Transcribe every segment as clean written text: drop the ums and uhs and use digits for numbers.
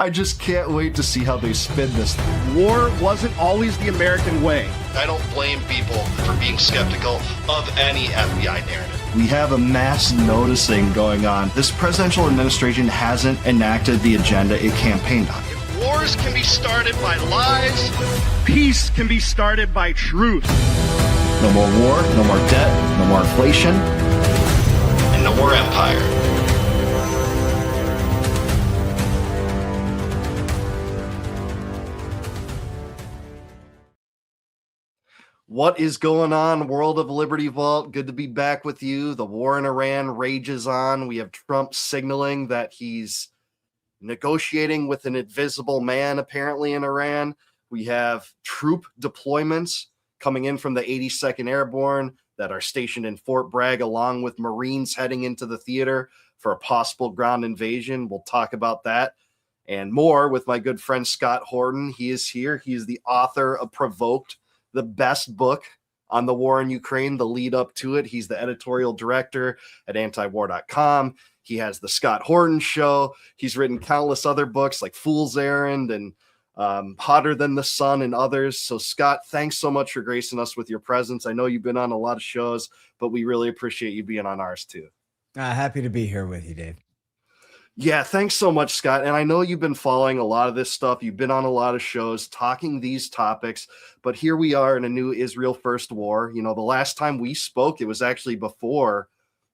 I just can't wait to see how they spin this. War wasn't always the American way. I don't blame people for being skeptical of any FBI narrative. We have a mass noticing going on. This presidential administration hasn't enacted the agenda it campaigned on. If wars can be started by lies, peace can be started by truth. No more war, no more debt, no more inflation, and no more empire. What is going on, World of Liberty Vault? Good to be back with you. The war in Iran rages on. We have Trump signaling that he's negotiating with an invisible man, apparently, in Iran. We have troop deployments coming in from the 82nd Airborne that are stationed in Fort Bragg, along with Marines heading into the theater for a possible ground invasion. We'll talk about that and more with my good friend Scott Horton. He is here. He is the author of Provoked, the best book on the war in Ukraine, the lead up to it. He's the editorial director at antiwar.com. He has the Scott Horton Show. He's written countless other books like Fool's Errand and Hotter Than the Sun and others. So Scott, thanks so much for gracing us with your presence. I know you've been on a lot of shows, but we really appreciate you being on ours too. Happy to be here with you, Dave. Yeah, thanks so much, Scott. And I know you've been following a lot of this stuff. You've been on a lot of shows talking these topics, but here we are in a new Israel First War. You know, the last time we spoke, it was actually before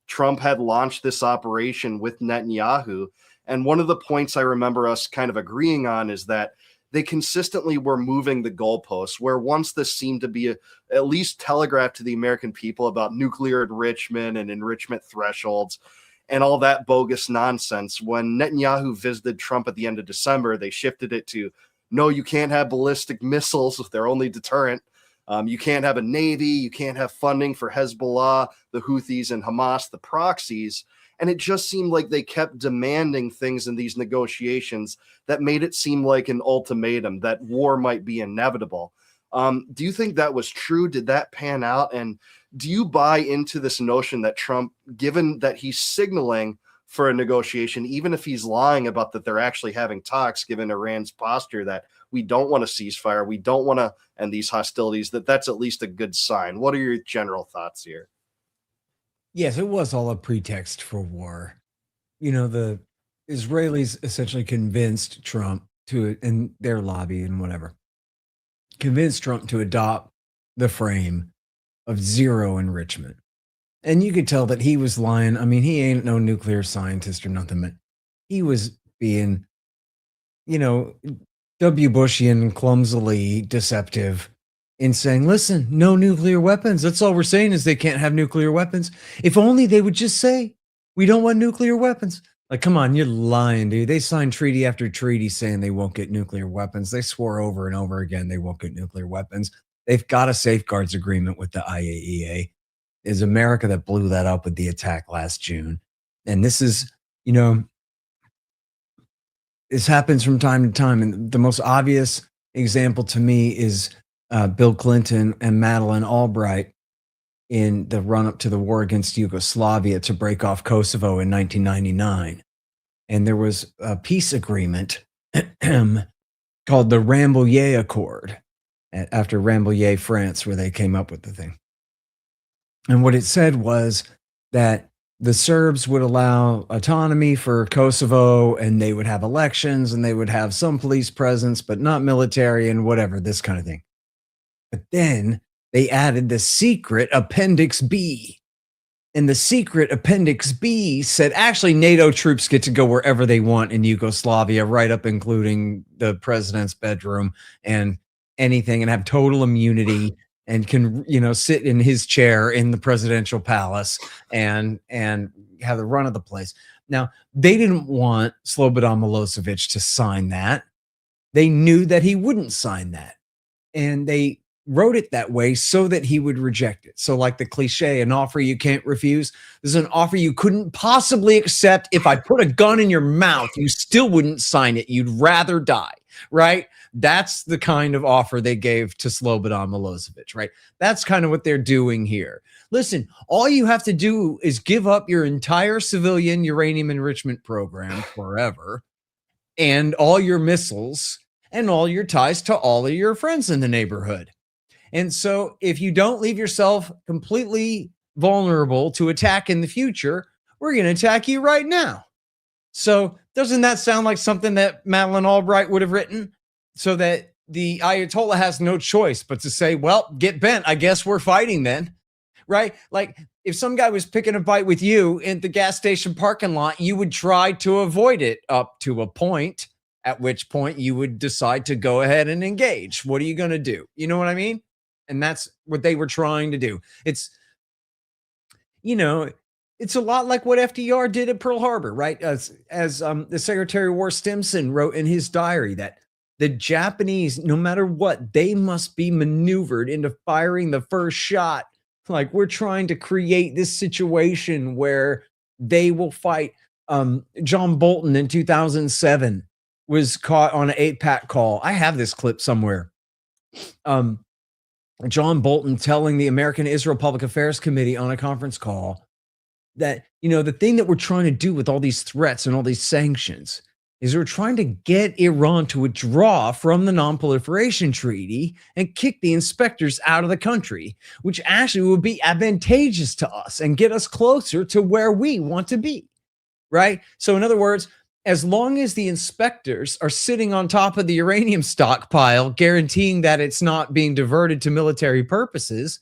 Trump had launched this operation with Netanyahu. And one of the points I remember us kind of agreeing on is that they consistently were moving the goalposts, where once this seemed to be at least telegraphed to the American people about nuclear enrichment and enrichment thresholds and all that bogus nonsense. When Netanyahu visited Trump at the end of December, they shifted it to, no, you can't have ballistic missiles if they're only deterrent. You can't have a navy. You can't have funding for Hezbollah, the Houthis, and Hamas, the proxies. And it just seemed like they kept demanding things in these negotiations that made it seem like an ultimatum, that war might be inevitable. Do you think that was true? Did that pan out? And do you buy into this notion that Trump, given that he's signaling for a negotiation, even if he's lying about that they're actually having talks, given Iran's posture that we don't want to ceasefire, we don't want to end these hostilities, that's at least a good sign? What are your general thoughts here? Yes, it was all a pretext for war. You know, the Israelis essentially convinced Trump to, in their lobby and whatever, convinced Trump to adopt the frame of zero enrichment. And you could tell that he was lying. I mean, he ain't no nuclear scientist or nothing, but he was being, you know, W. Bushian, clumsily deceptive in saying, listen, no nuclear weapons. That's all we're saying is they can't have nuclear weapons. If only they would just say, we don't want nuclear weapons. Like, come on, you're lying, dude. They signed treaty after treaty saying they won't get nuclear weapons. They swore over and over again they won't get nuclear weapons. They've got a safeguards agreement with the IAEA. It's America that blew that up with the attack last June. And this is, you know, this happens from time to time. And the most obvious example to me is Bill Clinton and Madeleine Albright in the run-up to the war against Yugoslavia to break off Kosovo in 1999. And there was a peace agreement called the Rambouillet Accord, after Rambouillet, France, where they came up with the thing. And what it said was that the Serbs would allow autonomy for Kosovo, and they would have elections, and they would have some police presence, but not military and whatever, this kind of thing. But then they added the secret Appendix B. And the secret Appendix B said, actually, NATO troops get to go wherever they want in Yugoslavia, right up including the president's bedroom and anything, and have total immunity and can, you know, sit in his chair in the presidential palace and have the run of the place. Now, they didn't want Slobodan Milosevic to sign that. They knew that he wouldn't sign that. And they wrote it that way so that he would reject it. So like the cliche, an offer you can't refuse. This is an offer you couldn't possibly accept. If I put a gun in your mouth, you still wouldn't sign it. You'd rather die, right? That's the kind of offer they gave to Slobodan Milosevic, right? That's kind of what they're doing here. Listen, all you have to do is give up your entire civilian uranium enrichment program forever, and all your missiles and all your ties to all of your friends in the neighborhood. And so if you don't leave yourself completely vulnerable to attack in the future, we're going to attack you right now. So doesn't that sound like something that Madeleine Albright would have written? So that the Ayatollah has no choice but to say, well, get bent. I guess we're fighting then, right? Like if some guy was picking a fight with you in the gas station parking lot, you would try to avoid it up to a point, at which point you would decide to go ahead and engage. What are you going to do? You know what I mean? And that's what they were trying to do. It's, you know, it's a lot like what FDR did at Pearl Harbor, right? As the Secretary of War Stimson wrote in his diary that the Japanese, no matter what, they must be maneuvered into firing the first shot. Like we're trying to create this situation where they will fight. John Bolton in 2007 was caught on an 8-pack call. I have this clip somewhere. John Bolton telling the American Israel Public Affairs Committee on a conference call that, you know, the thing that we're trying to do with all these threats and all these sanctions is we're trying to get Iran to withdraw from the non-proliferation treaty and kick the inspectors out of the country, which actually would be advantageous to us and get us closer to where we want to be, right? So in other words, as long as the inspectors are sitting on top of the uranium stockpile, guaranteeing that it's not being diverted to military purposes,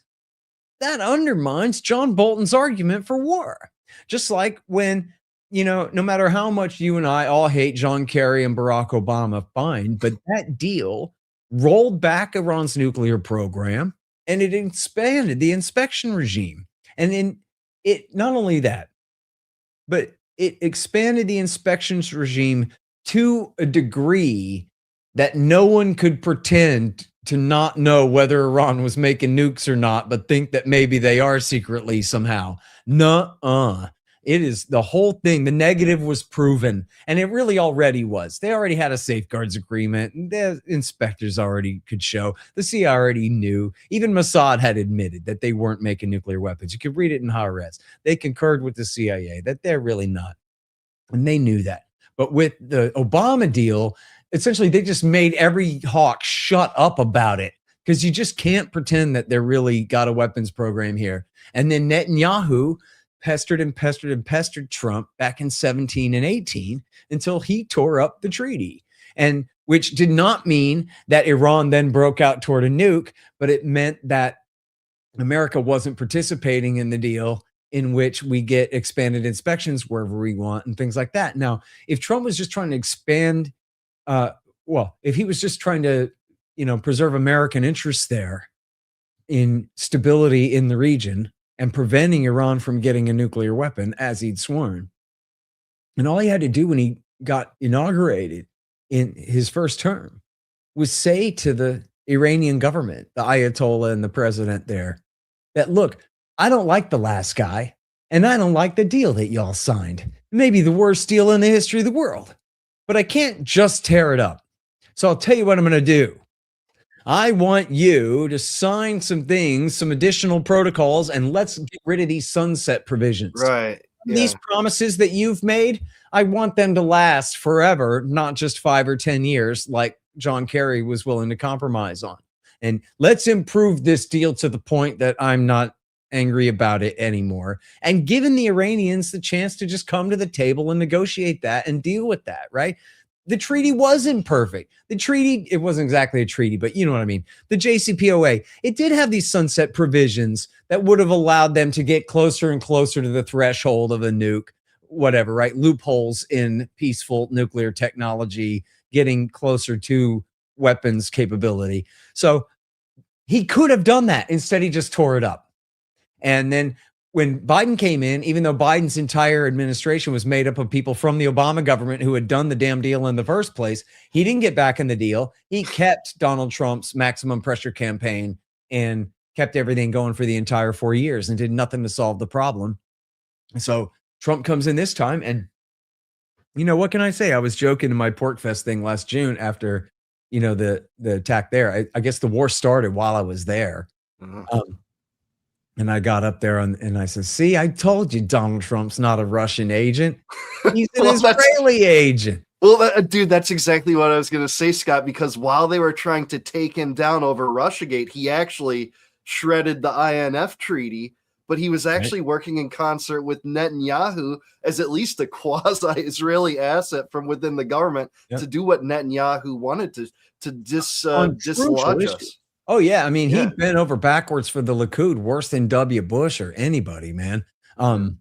that undermines John Bolton's argument for war. Just like when, you know, no matter how much you and I all hate John Kerry and Barack Obama, fine, but that deal rolled back Iran's nuclear program and it expanded the inspection regime. And in it, not only that, but it expanded the inspections regime to a degree that no one could pretend to not know whether Iran was making nukes or not, but think that maybe they are secretly somehow. Nuh-uh. It is the whole thing. The negative was proven, and it really already was. They already had a safeguards agreement. The inspectors already could show. The CIA already knew. Even Mossad had admitted that they weren't making nuclear weapons. You could read it in Haaretz. They concurred with the CIA that they're really not, and they knew that. But with the Obama deal, essentially, they just made every hawk shut up about it because you just can't pretend that they're really got a weapons program here. And then Netanyahu pestered and pestered and pestered Trump back in 17 and 18 until he tore up the treaty. And which did not mean that Iran then broke out toward a nuke, but it meant that America wasn't participating in the deal in which we get expanded inspections wherever we want and things like that. Now, if Trump was just trying to expand, if he was just trying to, you know, preserve American interests there in stability in the region and preventing Iran from getting a nuclear weapon as he'd sworn, and all he had to do when he got inaugurated in his first term was say to the Iranian government, the Ayatollah and the president there, that, look, I don't like the last guy, and I don't like the deal that y'all signed. Maybe the worst deal in the history of the world. But I can't just tear it up. So I'll tell you what I'm going to do. I want you to sign some things, some additional protocols, and let's get rid of these sunset provisions. Right. Yeah. These promises that you've made, I want them to last forever, not just 5 or 10 years like John Kerry was willing to compromise on. And let's improve this deal to the point that I'm not angry about it anymore. And giving the Iranians the chance to just come to the table and negotiate that and deal with that, right? The treaty wasn't perfect. The treaty, it wasn't exactly a treaty, but you know what I mean. The JCPOA, it did have these sunset provisions that would have allowed them to get closer and closer to the threshold of a nuke, whatever, right? Loopholes in peaceful nuclear technology, getting closer to weapons capability. So he could have done that. Instead, he just tore it up. And then when Biden came in, even though Biden's entire administration was made up of people from the Obama government who had done the damn deal in the first place, he didn't get back in the deal. He kept Donald Trump's maximum pressure campaign and kept everything going for the entire 4 years and did nothing to solve the problem. So Trump comes in this time, and you know, what can I say? I was joking in my Pork Fest thing last June after, you know, the attack there. I guess the war started while I was there. And I got up there and I said, see, I told you Donald Trump's not a Russian agent. He's an Israeli agent. Well, dude, that's exactly what I was going to say, Scott, because while they were trying to take him down over Russiagate, he actually shredded the INF treaty, but he was actually working in concert with Netanyahu as at least a quasi-Israeli asset from within the government to do what Netanyahu wanted to dislodge us. Oh, yeah. I mean, he bent over backwards for the Likud worse than W. Bush or anybody, man. And,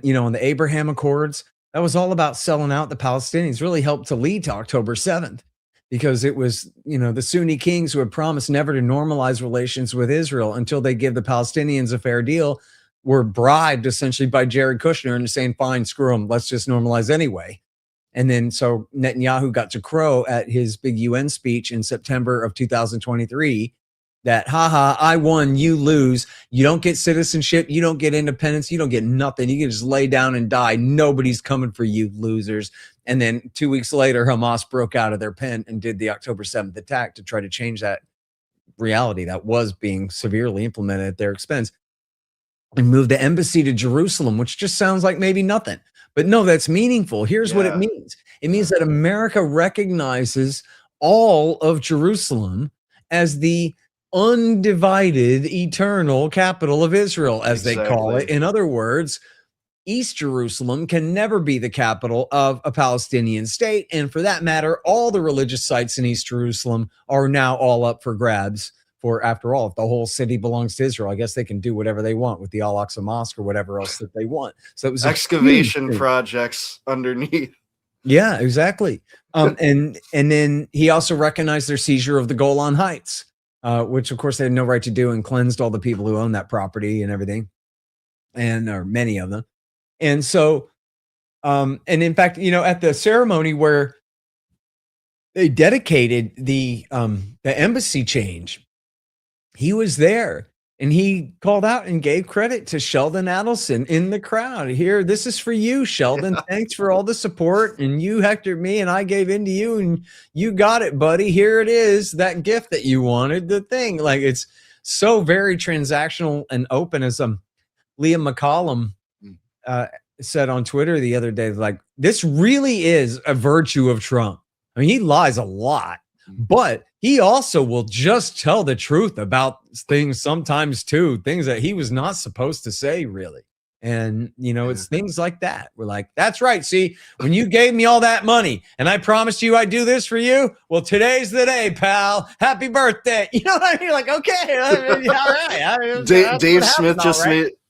you know, on the Abraham Accords, that was all about selling out the Palestinians, really helped to lead to October 7th, because it was, you know, the Sunni kings who had promised never to normalize relations with Israel until they give the Palestinians a fair deal, were bribed essentially by Jared Kushner into saying, fine, screw them, let's just normalize anyway. And then so Netanyahu got to crow at his big UN speech in September of 2023 that, haha, I won, you lose. You don't get citizenship. You don't get independence. You don't get nothing. You can just lay down and die. Nobody's coming for you, losers. And then 2 weeks later, Hamas broke out of their pen and did the October 7th attack to try to change that reality that was being severely implemented at their expense, and moved the embassy to Jerusalem, which just sounds like maybe nothing. But no, that's meaningful. Here's what it means. It means that America recognizes all of Jerusalem as the undivided, eternal capital of Israel, as they call it. In other words, East Jerusalem can never be the capital of a Palestinian state. And for that matter, all the religious sites in East Jerusalem are now all up for grabs. For, after all, if the whole city belongs to Israel, I guess they can do whatever they want with the Al-Aqsa Mosque or whatever else that they want. So it was excavation projects underneath. Yeah, exactly. And then he also recognized their seizure of the Golan Heights, which of course they had no right to do, and cleansed all the people who own that property and everything, and or many of them. And so, and in fact, you know, at the ceremony where they dedicated the embassy change, he was there, and he called out and gave credit to Sheldon Adelson in the crowd. Here, this is for you, Sheldon. Thanks for all the support. And you hectored me, and I gave in to you, and you got it, buddy. Here it is, that gift that you wanted, the thing. Like, it's so very transactional and open, as Liam McCollum said on Twitter the other day. Like, this really is a virtue of Trump. I mean, he lies a lot, but he also will just tell the truth about things sometimes too, things that he was not supposed to say, really. And, you know, it's things like that. We're like, that's right. See, when you gave me all that money and I promised you I'd do this for you, well, today's the day, pal. Happy birthday. You know what I mean? Like, okay, all right. Dave Smith just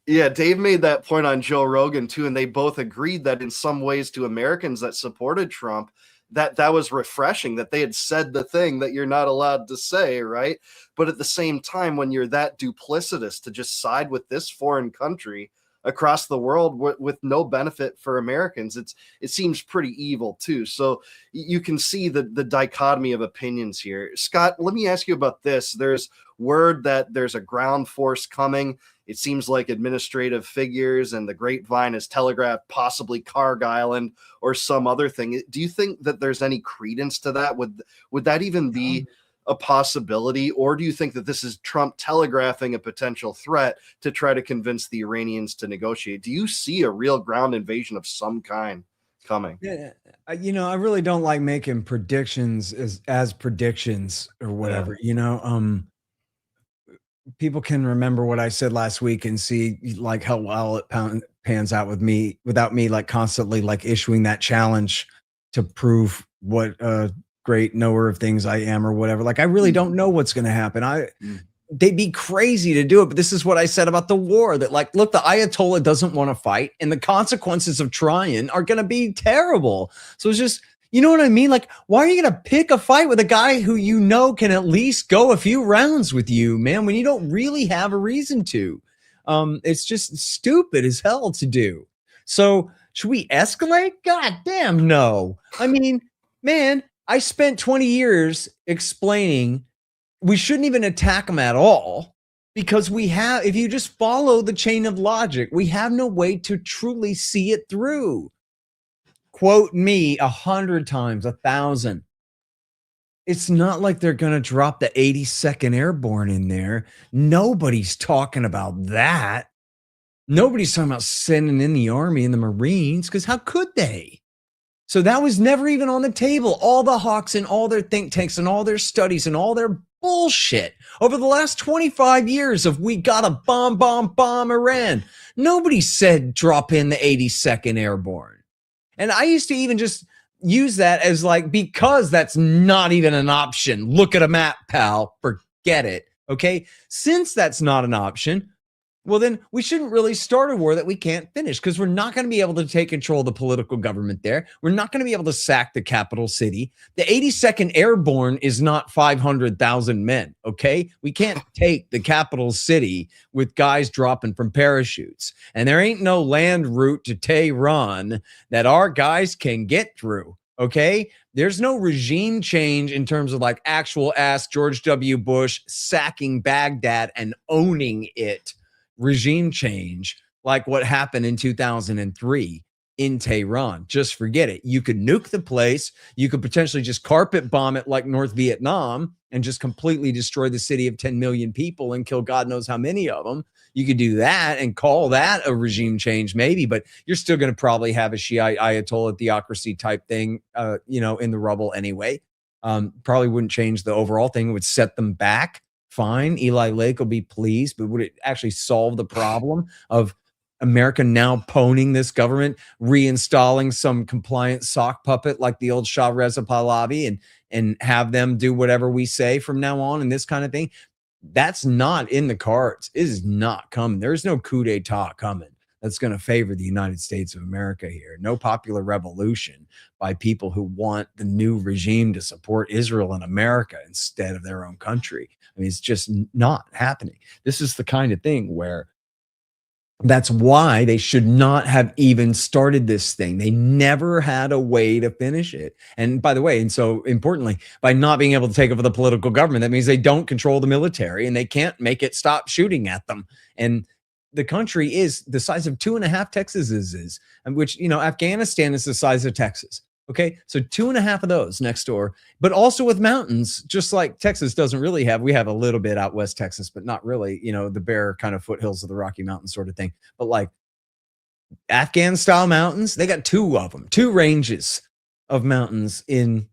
Dave made that point on Joe Rogan too, and they both agreed that in some ways, to Americans that supported Trump, that was refreshing, that they had said the thing that you're not allowed to say, right? But at the same time, when you're that duplicitous to just side with this foreign country across the world with no benefit for Americans, it seems pretty evil too. So you can see the dichotomy of opinions here. Scott, let me ask you about this. There's word that there's a ground force coming. It seems like administrative figures and the grapevine has telegraphed possibly Carg Island or some other thing. Do you think that there's any credence to that? Would that even be a possibility? Or do you think that this is Trump telegraphing a potential threat to try to convince the Iranians to negotiate? Do you see a real ground invasion of some kind coming? Yeah, you know, I really don't like making predictions as predictions or whatever, you know. People can remember what I said last week and see like how well it pans out with me, without me like constantly like issuing that challenge to prove what a great knower of things I am or whatever. Like, I really don't know what's going to happen. They'd be crazy to do it. But this is what I said about the war, that like, look, the Ayatollah doesn't want to fight, and the consequences of trying are going to be terrible. So it's just, you know what I mean? Like, why are you going to pick a fight with a guy who you know can at least go a few rounds with you, man, when you don't really have a reason to? It's just stupid as hell to do. So should we escalate? God damn, no. I mean, man, I spent 20 years explaining we shouldn't even attack them at all, because if you just follow the chain of logic, we have no way to truly see it through. Quote me 100 times, 1,000. It's not like they're going to drop the 82nd Airborne in there. Nobody's talking about that. Nobody's talking about sending in the Army and the Marines, because how could they? So that was never even on the table. All the hawks and all their think tanks and all their studies and all their bullshit over the last 25 years of we got to bomb Iran. Nobody said drop in the 82nd Airborne. And I used to even just use that as like, because that's not even an option. Look at a map, pal. Forget it. Okay. Since that's not an option, well, then we shouldn't really start a war that we can't finish, because we're not going to be able to take control of the political government there. We're not going to be able to sack the capital city. The 82nd Airborne is not 500,000 men, okay? We can't take the capital city with guys dropping from parachutes. And there ain't no land route to Tehran that our guys can get through, okay? There's no regime change in terms of like actual ass George W. Bush sacking Baghdad and owning it. Regime change like what happened in 2003 in Tehran. Just forget it. You could nuke the place. You could potentially just carpet bomb it like North Vietnam and just completely destroy the city of 10 million people and kill God knows how many of them. You could do that and call that a regime change maybe, but you're still going to probably have a Shiite Ayatollah theocracy type thing, in the rubble anyway. Probably wouldn't change the overall thing. It would set them back. Fine, Eli Lake will be pleased, but would it actually solve the problem of America now pwning this government, reinstalling some compliant sock puppet like the old Shah Reza Pahlavi and have them do whatever we say from now on and this kind of thing? That's not in the cards. It is not coming. There's no coup d'etat coming that's going to favor the United States of America here. No popular revolution by people who want the new regime to support Israel and America instead of their own country. I mean, it's just not happening. This is the kind of thing where that's why they should not have even started this thing. They never had a way to finish it. And by the way, and so importantly, by not being able to take over the political government, that means they don't control the military and they can't make it stop shooting at them. And the country is the size of 2.5 Texases, which, Afghanistan is the size of Texas. Okay, so 2.5 of those next door, but also with mountains, just like Texas doesn't really have. We have a little bit out West Texas, but not really, the bare kind of foothills of the Rocky Mountains sort of thing. But like Afghan style mountains, they got 2 of them, 2 ranges of mountains in,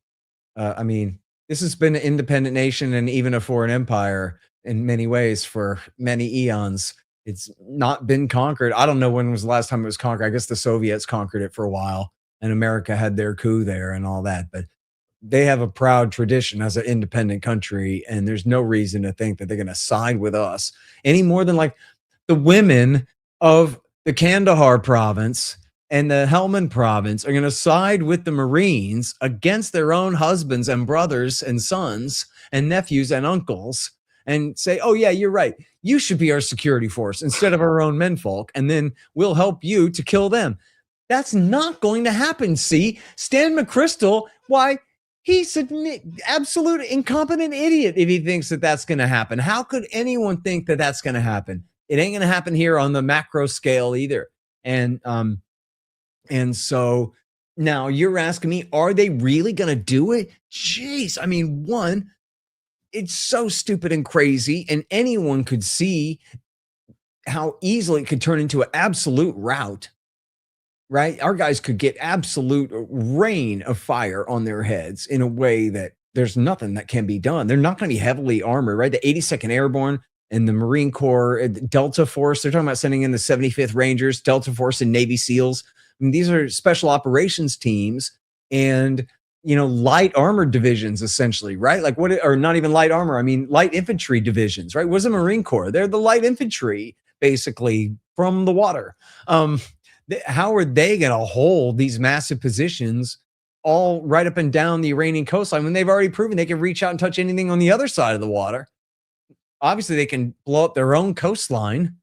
this has been an independent nation and even a foreign empire in many ways for many eons. It's not been conquered. I don't know when was the last time it was conquered. I guess the Soviets conquered it for a while. And America had their coup there and all that. But they have a proud tradition as an independent country. And there's no reason to think that they're going to side with us any more than like the women of the Kandahar province and the Helmand province are going to side with the Marines against their own husbands and brothers and sons and nephews and uncles and say, oh, yeah, you're right. You should be our security force instead of our own menfolk. And then we'll help you to kill them. That's not going to happen. See, Stan McChrystal, why? He's an absolute incompetent idiot if he thinks that that's going to happen. How could anyone think that that's going to happen? It ain't going to happen here on the macro scale either. And so now you're asking me, are they really going to do it? Jeez. I mean, one, it's so stupid and crazy, and anyone could see how easily it could turn into an absolute rout. Right? Our guys could get absolute rain of fire on their heads in a way that there's nothing that can be done. They're not going to be heavily armored, right? The 82nd Airborne and the Marine Corps, Delta Force, they're talking about sending in the 75th Rangers, Delta Force and Navy SEALs. I mean, these are special operations teams and, light armored divisions essentially, right? Like or not even light armor. I mean, light infantry divisions, right? What's the Marine Corps? They're the light infantry basically from the water. How are they going to hold these massive positions all right up and down the Iranian coastline when they've already proven they can reach out and touch anything on the other side of the water? Obviously, they can blow up their own coastline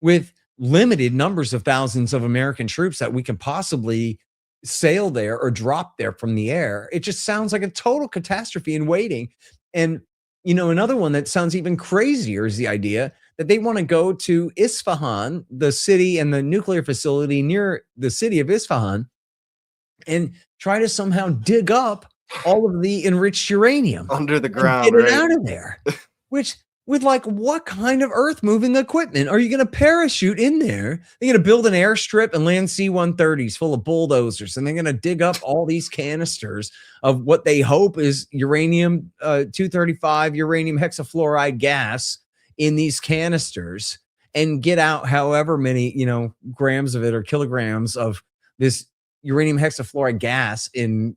with limited numbers of thousands of American troops that we can possibly sail there or drop there from the air. It just sounds like a total catastrophe in waiting. And, another one that sounds even crazier is the idea that they want to go to Isfahan, the city and the nuclear facility near the city of Isfahan, and try to somehow dig up all of the enriched uranium under the ground, get it right? out of there, which with like what kind of earth moving equipment are you going to parachute in there? They're going to build an airstrip and land C-130s full of bulldozers, and they're going to dig up all these canisters of what they hope is uranium 235 uranium hexafluoride gas in these canisters, and get out however many grams of it or kilograms of this uranium hexafluoride gas in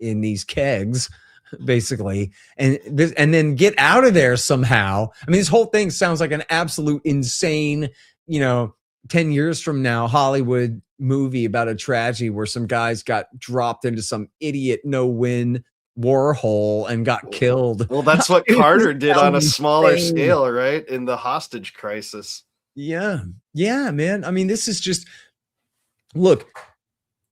these kegs, basically, and then get out of there somehow. I mean, this whole thing sounds like an absolute insane, 10 years from now Hollywood movie about a tragedy where some guys got dropped into some idiot no-win war hole and got killed. Well, that's what Carter did on a smaller scale, right? In the hostage crisis. Yeah, man. I mean, this is just, look,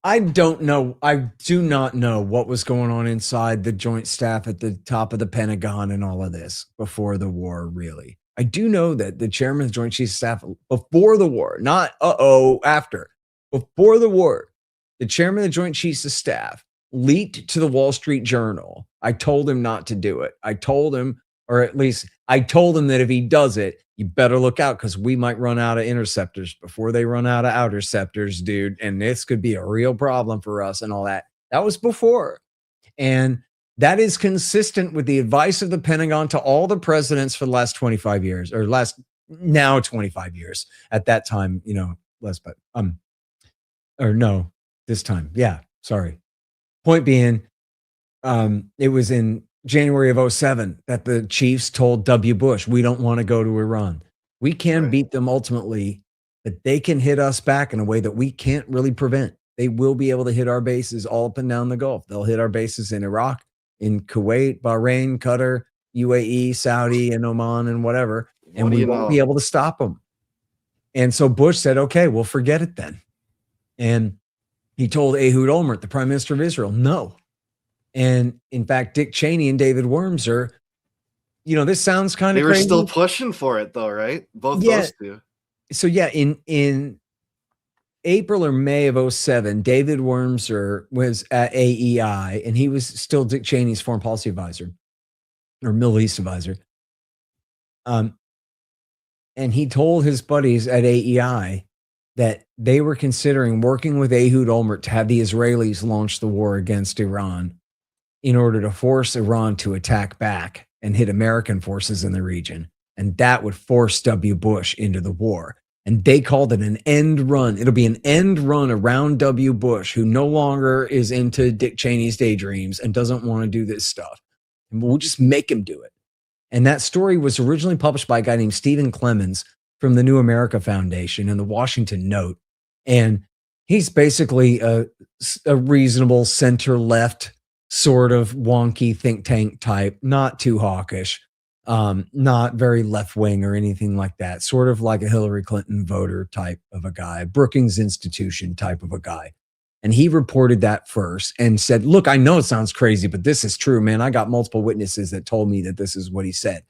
I don't know. I do not know what was going on inside the Joint Staff at the top of the Pentagon and all of this before the war, really. I do know that the chairman of the Joint Chiefs of Staff before the war, not after, before the war, the chairman of the Joint Chiefs of Staff leaked to the Wall Street Journal. I told him not to do it. I told him, or at least I told him that if he does it, you better look out because we might run out of interceptors before they run out of outerceptors, dude. And this could be a real problem for us and all that. That was before. And that is consistent with the advice of the Pentagon to all the presidents for the last 25 years, or now 25 years. At that time, less, but this time. Yeah, sorry. Point being, it was in January of 2007 that the chiefs told W. Bush, we don't want to go to Iran. We can beat them ultimately, but they can hit us back in a way that we can't really prevent. They will be able to hit our bases all up and down the Gulf. They'll hit our bases in Iraq, in Kuwait, Bahrain, Qatar, UAE, Saudi, and Oman, and whatever. And we won't be able to stop them. And so Bush said, okay, we'll forget it then. And he told Ehud Olmert, the prime minister of Israel, no. And in fact, Dick Cheney and David Wormser, this sounds kind of crazy. They were still pushing for it though, right? Both those two. So yeah, in April or May of 2007, David Wormser was at AEI, and he was still Dick Cheney's foreign policy advisor or Middle East advisor. And he told his buddies at AEI that they were considering working with Ehud Olmert to have the Israelis launch the war against Iran in order to force Iran to attack back and hit American forces in the region. And that would force W. Bush into the war. And they called it an end run. It'll be an end run around W. Bush, who no longer is into Dick Cheney's daydreams and doesn't want to do this stuff. And we'll just make him do it. And that story was originally published by a guy named Stephen Clemens from the New America Foundation and the Washington Note. And he's basically a reasonable center-left sort of wonky think tank type, not too hawkish, not very left-wing or anything like that, sort of like a Hillary Clinton voter type of a guy, Brookings Institution type of a guy. And he reported that first and said, look, I know it sounds crazy, but this is true, man. I got multiple witnesses that told me that this is what he said.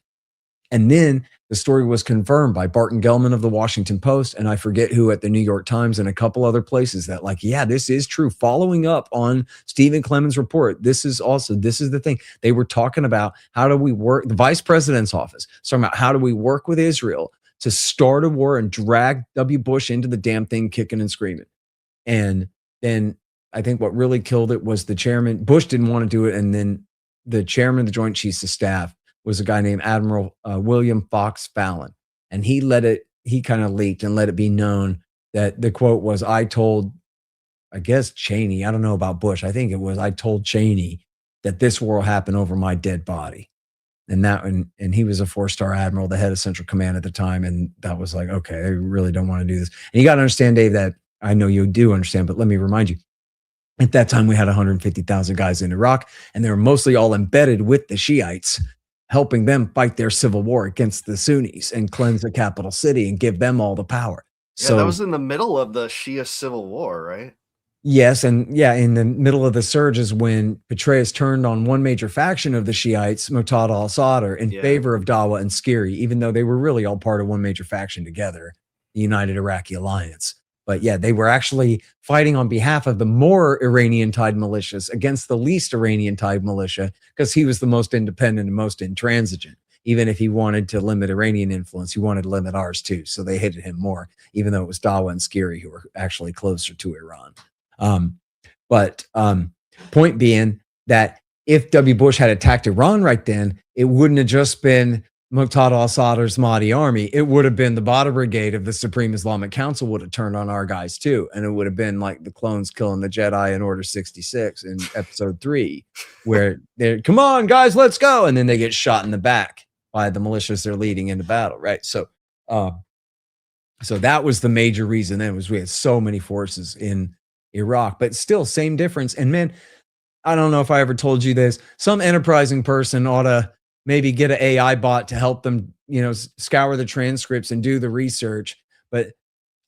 And then the story was confirmed by Barton Gellman of the Washington Post, and I forget who at the New York Times and a couple other places that this is true. Following up on Stephen Clemens' report, this is the thing. They were talking about how do we work, the vice president's office, talking about how do we work with Israel to start a war and drag W. Bush into the damn thing kicking and screaming. And then I think what really killed it was the chairman. Bush didn't want to do it, and then the chairman of the Joint Chiefs of Staff was a guy named Admiral William Fox Fallon. And he kind of leaked and let it be known that the quote was, I told, I guess, Cheney, I don't know about Bush. I think it was, I told Cheney that this war will happen over my dead body. And he was a 4-star admiral, the head of Central Command at the time. And that was like, okay, I really don't want to do this. And you got to understand, Dave, that I know you do understand, but let me remind you, at that time we had 150,000 guys in Iraq, and they were mostly all embedded with the Shiites, helping them fight their civil war against the Sunnis and cleanse the capital city and give them all the power. Yeah, so that was in the middle of the Shia civil war, right? Yes. And yeah, in the middle of the surge is when Petraeus turned on one major faction of the Shiites, Muqtada al-Sadr, in favor of Dawa and Skiri, even though they were really all part of one major faction together, the United Iraqi Alliance. But yeah, they were actually fighting on behalf of the more Iranian-tied militias against the least Iranian-tied militia, because he was the most independent and most intransigent. even if he wanted to limit Iranian influence, he wanted to limit ours too. So they hated him more, even though it was Dawa and Skiri who were actually closer to Iran. But point being that if W. Bush had attacked Iran right then, it wouldn't have just been Muqtada al-Sadr's Mahdi army. It would have been the Badr Brigade of the Supreme Islamic Council would have turned on our guys too. And it would have been like the clones killing the Jedi in Order 66 in episode 3, where they're, come on, guys, let's go. And then they get shot in the back by the militias they're leading into battle, right? So that was the major reason then, was we had so many forces in Iraq, but still same difference. And man, I don't know if I ever told you this, some enterprising person ought to maybe get an AI bot to help them, scour the transcripts and do the research. But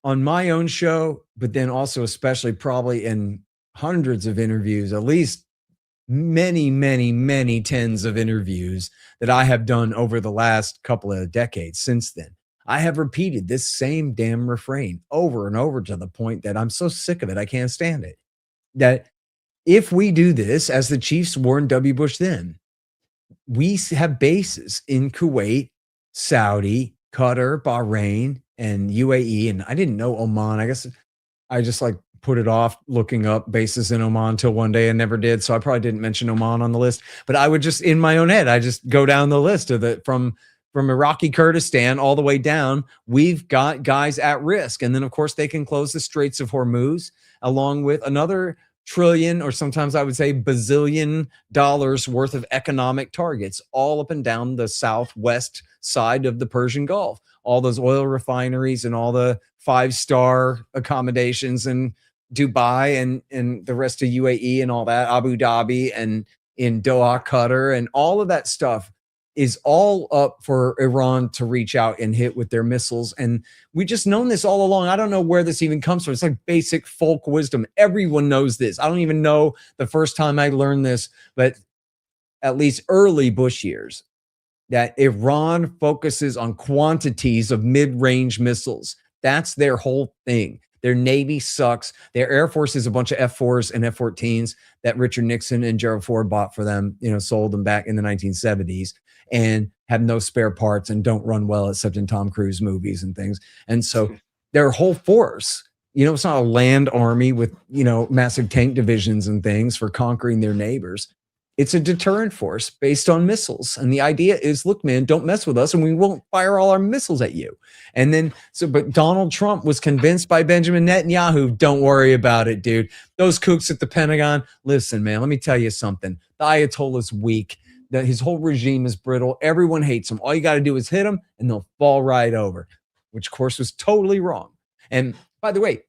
on my own show, but then also especially probably in hundreds of interviews, at least many, many, many tens of interviews that I have done over the last couple of decades since then, I have repeated this same damn refrain over and over to the point that I'm so sick of it, I can't stand it. That if we do this, as the Chiefs warned W. Bush then, we have bases in Kuwait, Saudi, Qatar, Bahrain, and UAE. And I didn't know Oman. I guess I just put it off looking up bases in Oman until one day and never did. So I probably didn't mention Oman on the list, but I would just, in my own head, I just go down the list of from Iraqi Kurdistan all the way down. We've got guys at risk. And then of course they can close the Straits of Hormuz along with another trillion, or sometimes I would say bazillion dollars worth of economic targets all up and down the southwest side of the Persian Gulf. All those oil refineries and all the 5-star accommodations in Dubai and the rest of UAE and all that, Abu Dhabi and in Doha, Qatar, and all of that stuff is all up for Iran to reach out and hit with their missiles. And we just known this all along. I don't know where this even comes from. It's like basic folk wisdom. Everyone knows this. I don't even know the first time I learned this, but at least early Bush years, that Iran focuses on quantities of mid-range missiles. That's their whole thing. Their Navy sucks. Their Air Force is a bunch of F-4s and F-14s that Richard Nixon and Gerald Ford bought for them, sold them back in the 1970s. And have no spare parts and don't run well except in Tom Cruise movies and things. And so their whole force, it's not a land army with, massive tank divisions and things for conquering their neighbors. It's a deterrent force based on missiles. And the idea is, look, man, don't mess with us and we won't fire all our missiles at you. And then, but Donald Trump was convinced by Benjamin Netanyahu, don't worry about it, dude. Those kooks at the Pentagon, listen, man, let me tell you something. The Ayatollah's weak. That his whole regime is brittle. Everyone hates him. All you got to do is hit him and they'll fall right over, which of course was totally wrong. And by the way,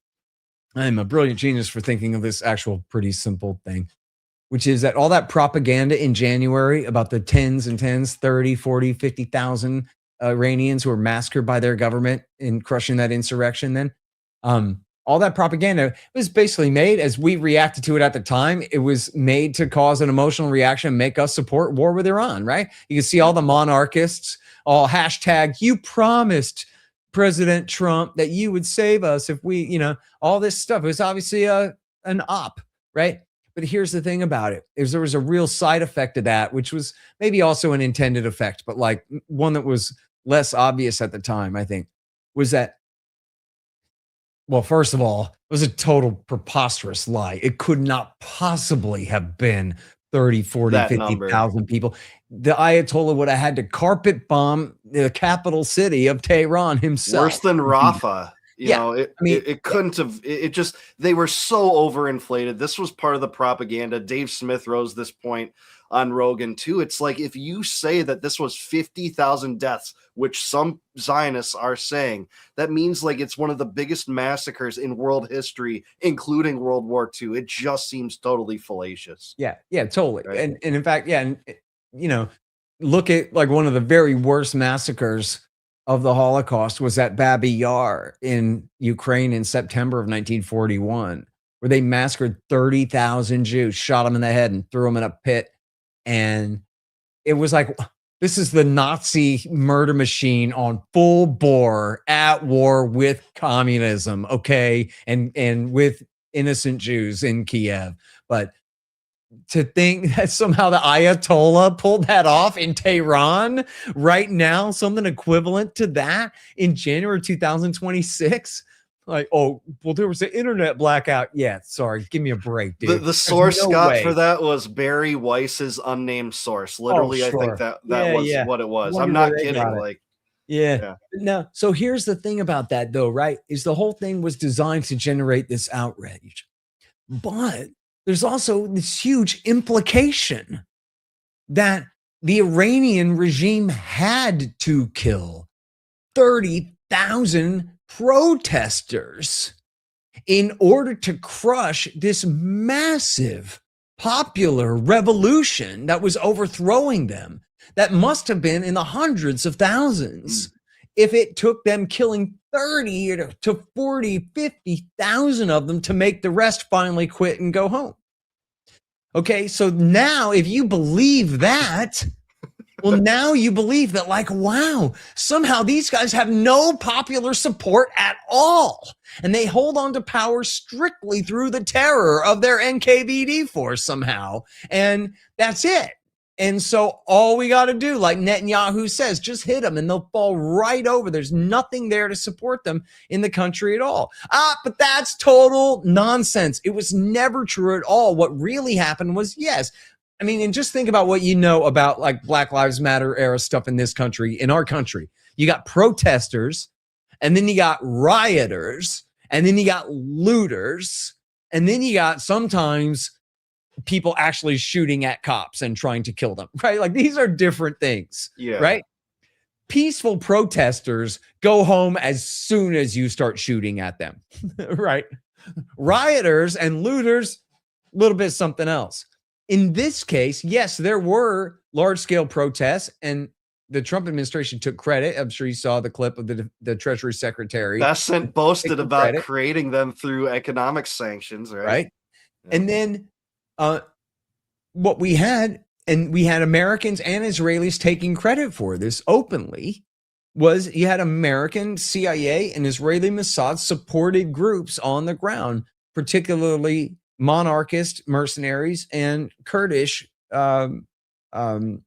I'm a brilliant genius for thinking of this actual pretty simple thing, which is that all that propaganda in January about the 30, 40, 50,000 Iranians who were massacred by their government in crushing that insurrection then, all that propaganda was basically made as we reacted to it at the time. It was made to cause an emotional reaction, make us support war with Iran, right? You can see all the monarchists, all hashtag, you promised President Trump that you would save us if we, all this stuff. It was obviously an op, right? But here's the thing about it, is there was a real side effect of that, which was maybe also an intended effect, but one that was less obvious at the time, I think, was that, well, first of all, it was a total preposterous lie. It could not possibly have been 30, 40, 50,000 people. The Ayatollah would have had to carpet bomb the capital city of Tehran himself. Worse than Rafah. It couldn't have, they were so overinflated. This was part of the propaganda. Dave Smith rose this point on Rogan too. It's like, if you say that this was 50,000 deaths, which some Zionists are saying, that means it's one of the biggest massacres in world history, including World War II. It just seems totally fallacious. Yeah, totally. Right? And in fact, look at one of the very worst massacres of the Holocaust was at Babi Yar in Ukraine in September of 1941, where they massacred 30,000 Jews, shot them in the head and threw them in a pit. And it was this is the Nazi murder machine on full bore, at war with communism, okay, and with innocent Jews in Kiev. But to think that somehow the Ayatollah pulled that off in Tehran right now, something equivalent to that in January 2026. Like, oh, well, there was an internet blackout. Yeah, sorry, give me a break, dude. The source, no Scott, way. for that was Barry Weiss's unnamed source. Literally, sure. I think that was what it was. I'm not kidding. Like, yeah. No, so here's the thing about that, though, right? Is the whole thing was designed to generate this outrage. But there's also this huge implication that the Iranian regime had to kill 30,000 protesters in order to crush this massive popular revolution that was overthrowing them. That must have been in the hundreds of thousands if it took them killing 30 to 40, 50,000 of them to make the rest finally quit and go home. Okay, so now if you believe that, well, now you believe that, like, wow, somehow these guys have no popular support at all. And they hold on to power strictly through the terror of their NKVD force somehow. And that's it. And so all we got to do, like Netanyahu says, just hit them and they'll fall right over. There's nothing there to support them in the country at all. But that's total nonsense. It was never true at all. What really happened was, yes, I mean, and just think about what you know about like Black Lives Matter era stuff in this country, in our country. You got protesters, and then you got rioters, and then you got looters, and then you got sometimes people actually shooting at cops and trying to kill them, right? Like these are different things, right? Peaceful protesters go home as soon as you start shooting at them, right? Rioters and looters, a little bit something else. In this case, yes, there were large-scale protests, and the Trump administration took credit. I'm sure you saw the clip of the Treasury Secretary. Bessent boasted about creating them through economic sanctions, right? Yeah. And then what we had, and we had Americans and Israelis taking credit for this openly, was you had American CIA and Israeli Mossad supported groups on the ground, particularly monarchist mercenaries and Kurdish PJAK.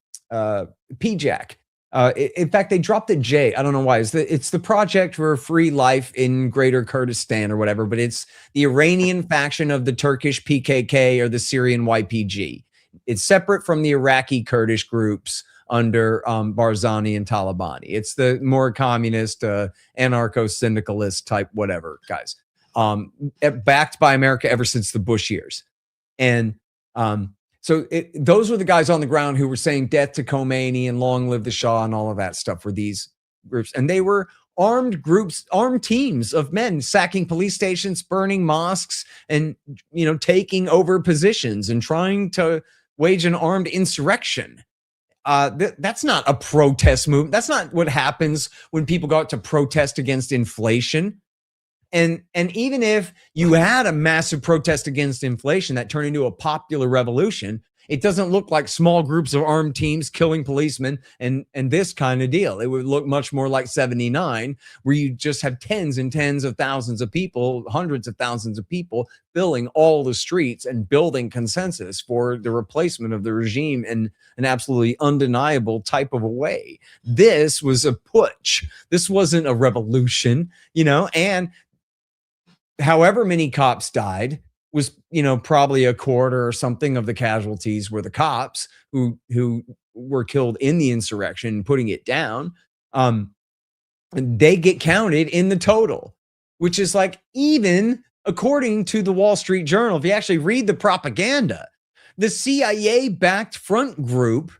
In fact, they dropped the J. I don't know why. It's the Project for Free Life in Greater Kurdistan or whatever, but it's the Iranian faction of the Turkish PKK or the Syrian YPG. It's separate from the Iraqi Kurdish groups under Barzani and Talabani. It's the more communist, anarcho-syndicalist type whatever guys. Backed by America ever since the Bush years. And so those were the guys on the ground who were saying death to Khomeini and long live the Shah and all of that stuff for these groups. And they were armed groups, armed teams of men sacking police stations, burning mosques, and, you know, taking over positions and trying to wage an armed insurrection. That's not a protest movement. That's not what happens when people go out to protest against inflation. And even if you had a massive protest against inflation that turned into a popular revolution, it doesn't look like small groups of armed teams killing policemen and this kind of deal. It would look much more like 79, where you just have tens and tens of thousands of people, hundreds of thousands of people filling all the streets and building consensus for the replacement of the regime in an absolutely undeniable type of a way. This was a putsch. This wasn't a revolution, you know, and however many cops died was, you know, probably a quarter or something of the casualties were the cops who were killed in the insurrection, putting it down. And they get counted in the total, which is like, even according to the Wall Street Journal, if you actually read the propaganda, the CIA-backed front group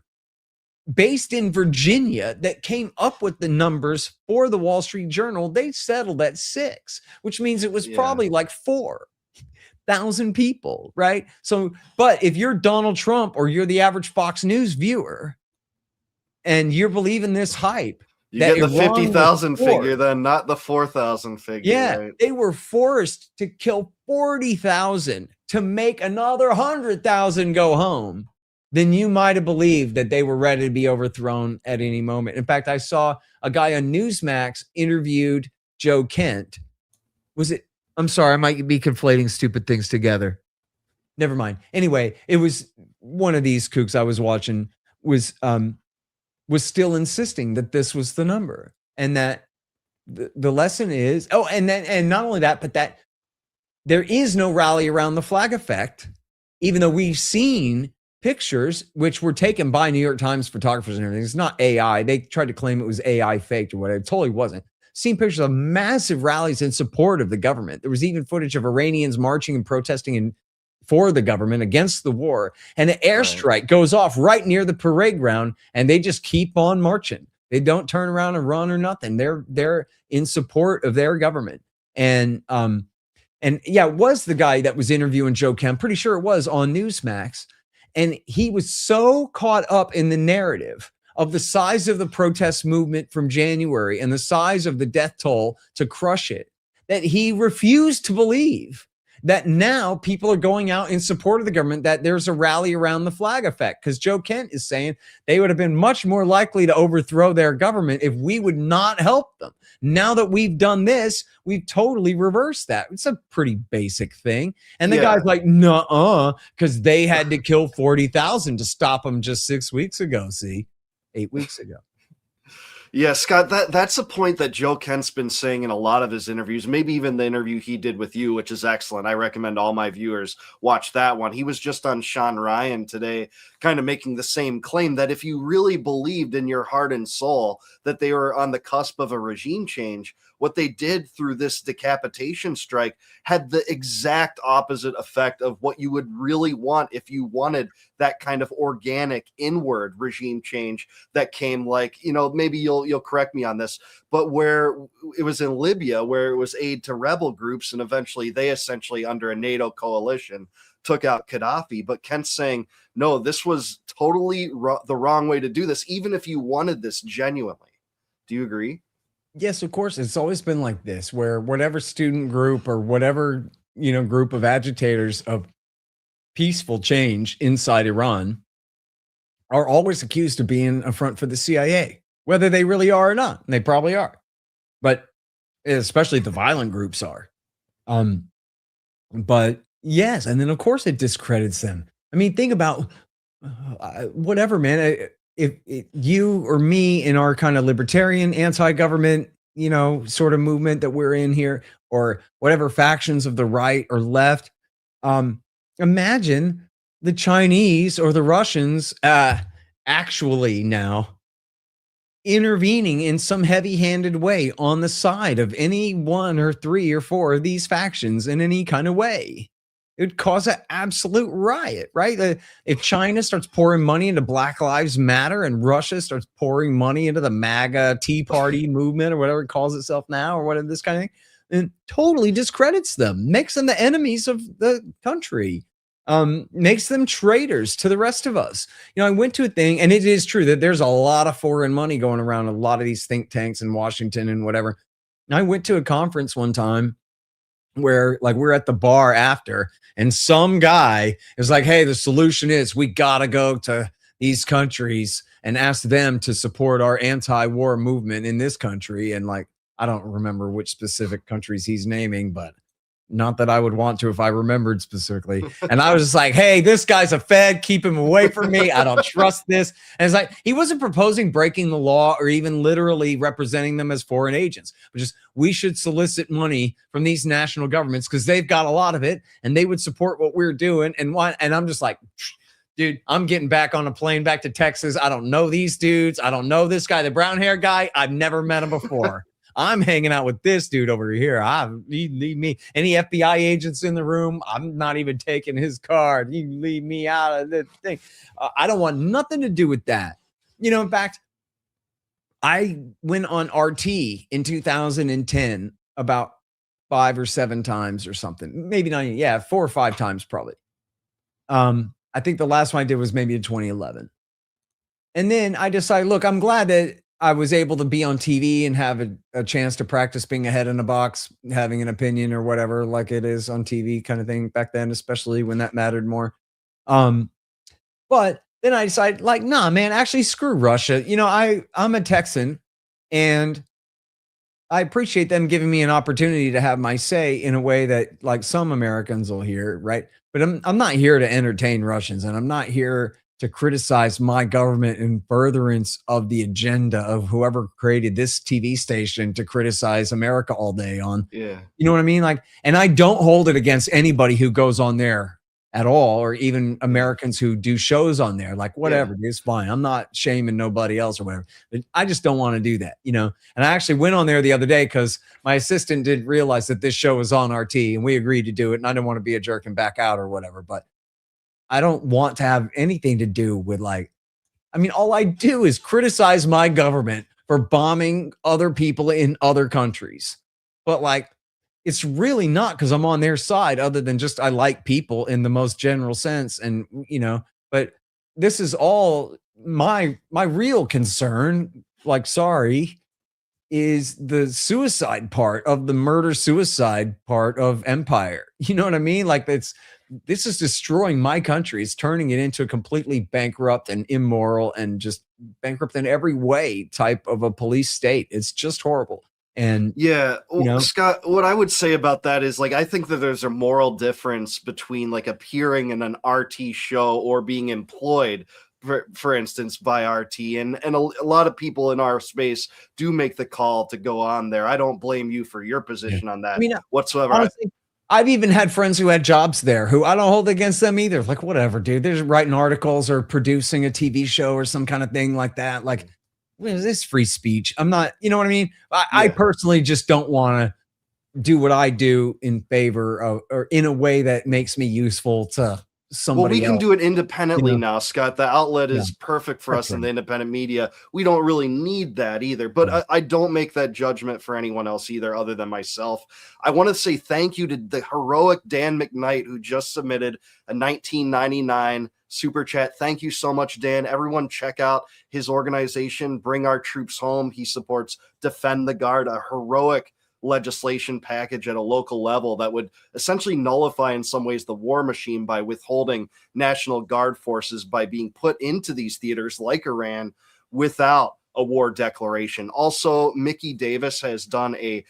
based in Virginia that came up with the numbers for the Wall Street Journal, they settled at 6, which means it was probably like 4,000 people, right? So, but if you're Donald Trump or you're the average Fox News viewer and you're believing this hype, you get the 50,000 figure, then not the 4,000 figure. Yeah, right? They were forced to kill 40,000 to make another 100,000 go home. Then you might have believed that they were ready to be overthrown at any moment. In fact, I saw a guy on Newsmax interviewed Joe Kent. Was it? I'm sorry, I might be conflating stupid things together. never mind. Anyway, it was one of these kooks I was watching was still insisting that this was the number, and that the lesson is, and not only that, but that there is no rally around the flag effect, even though we've seen pictures which were taken by New York Times photographers and everything. It's not AI. They tried to claim it was AI faked or whatever. It totally wasn't. Seen pictures of massive rallies in support of the government. There was even footage of Iranians marching and protesting for the government against the war. And an airstrike goes off right near the parade ground, and they just keep on marching. They don't turn around and run or nothing. They're in support of their government. And yeah, it was the guy that was interviewing Joe Kemp. Pretty sure it was on Newsmax. And he was so caught up in the narrative of the size of the protest movement from January and the size of the death toll to crush it, that he refused to believe that now people are going out in support of the government, that there's a rally around the flag effect. Because Joe Kent is saying they would have been much more likely to overthrow their government if we would not help them. Now that we've done this, we've totally reversed that. It's a pretty basic thing. And the guy's like, nuh-uh, because they had to kill 40,000 to stop them just 6 weeks ago. See, 8 weeks ago. Yeah, Scott, that's a point that Joe Kent's been saying in a lot of his interviews, maybe even the interview he did with you, which is excellent. I recommend all my viewers watch that one. He was just on Sean Ryan today, kind of making the same claim that if you really believed in your heart and soul that they were on the cusp of a regime change, what they did through this decapitation strike had the exact opposite effect of what you would really want if you wanted that kind of organic inward regime change that came, like, maybe you'll correct me on this, but where it was in Libya, where it was aid to rebel groups, and eventually they essentially under a NATO coalition took out Gaddafi. But Kent's saying, no, this was totally the wrong way to do this, even if you wanted this genuinely. Do you agree? Yes, of course. It's always been like this, where whatever student group or whatever, group of agitators of peaceful change inside Iran are always accused of being a front for the CIA, whether they really are or not. And they probably are, but especially the violent groups are. But yes, and then of course it discredits them. I mean, think about whatever, man. If you or me in our kind of libertarian, anti-government, sort of movement that we're in here, or whatever factions of the right or left, imagine the Chinese or the Russians actually now intervening in some heavy-handed way on the side of any one or three or four of these factions in any kind of way. It would cause an absolute riot, right? If China starts pouring money into Black Lives Matter and Russia starts pouring money into the MAGA Tea Party movement or whatever it calls itself now, or whatever, this kind of thing, then totally discredits them, makes them the enemies of the country, makes them traitors to the rest of us. I went to a thing, and it is true that there's a lot of foreign money going around a lot of these think tanks in Washington and whatever. And I went to a conference one time where, like, we're at the bar after, and some guy is like, hey, the solution is we gotta go to these countries and ask them to support our anti-war movement in this country. And, like, I don't remember which specific countries he's naming, but not that I would want to if I remembered specifically. And I was just like, hey, this guy's a Fed. Keep him away from me. I don't trust this. And it's like, he wasn't proposing breaking the law or even literally representing them as foreign agents, but just, we should solicit money from these national governments because they've got a lot of it and they would support what we're doing. And I'm just like, dude, I'm getting back on a plane back to Texas. I don't know these dudes. I don't know this guy, the brown hair guy. I've never met him before. I'm hanging out with this dude over here. Leave me. Any FBI agents in the room? I'm not even taking his card. You leave me out of this thing. I don't want nothing to do with that. In fact, I went on RT in 2010 about 5 or 7 times or something. Maybe not. Yeah, 4 or 5 times probably. I think the last one I did was maybe in 2011. And then I decided, look, I'm glad that I was able to be on TV and have a chance to practice being a head in a box, having an opinion or whatever, like it is on TV kind of thing back then, especially when that mattered more. But then I decided, like, nah, man, actually screw Russia. I'm a Texan and I appreciate them giving me an opportunity to have my say in a way that, like, some Americans will hear, right? But I'm not here to entertain Russians, and I'm not here to criticize my government in furtherance of the agenda of whoever created this TV station to criticize America all day on. Yeah. You know what I mean? Like, and I don't hold it against anybody who goes on there at all, or even Americans who do shows on there. Like, whatever, dude, it's fine. I'm not shaming nobody else or whatever. But I just don't want to do that, you know. And I actually went on there the other day because my assistant didn't realize that this show was on RT, and we agreed to do it. And I didn't want to be a jerk and back out or whatever. But I don't want to have anything to do with, like, I mean, all I do is criticize my government for bombing other people in other countries. But like, it's really not because I'm on their side, other than just I like people in the most general sense. And, you know, but this is all my real concern. Like, sorry, is the suicide part of the murder suicide part of empire. You know what I mean? Like, this is destroying my country. It's turning it into a completely bankrupt and immoral and just bankrupt in every way type of a police state. It's just horrible. And yeah, you know, Scott, what I would say about that is, like, I think that there's a moral difference between like appearing in an RT show or being employed, for instance, by RT, and a lot of people in our space do make the call to go on there. I don't blame you for your position on that, I mean, whatsoever. honestly, I've even had friends who had jobs there who I don't hold against them either. Like, whatever, dude. They're just writing articles or producing a TV show or some kind of thing like that. Like, well, this free speech. I'm not, you know what I mean? I personally just don't want to do what I do in favor of, or in a way that makes me useful to somebody Well, we can else. do it independently You know? now, Scott. The outlet is Yeah. perfect for us That's in right. the independent media. We don't really need that either, but I don't make that judgment for anyone else either, other than myself. I want to say thank you to the heroic Dan McKnight, who just submitted a 1999 super chat. Thank you so much, Dan. Everyone check out his organization, Bring Our Troops Home. He supports Defend the Guard, a heroic legislation package at a local level that would essentially nullify in some ways the war machine by withholding National Guard forces by being put into these theaters like Iran without a war declaration. Also, Mickey Davis has done a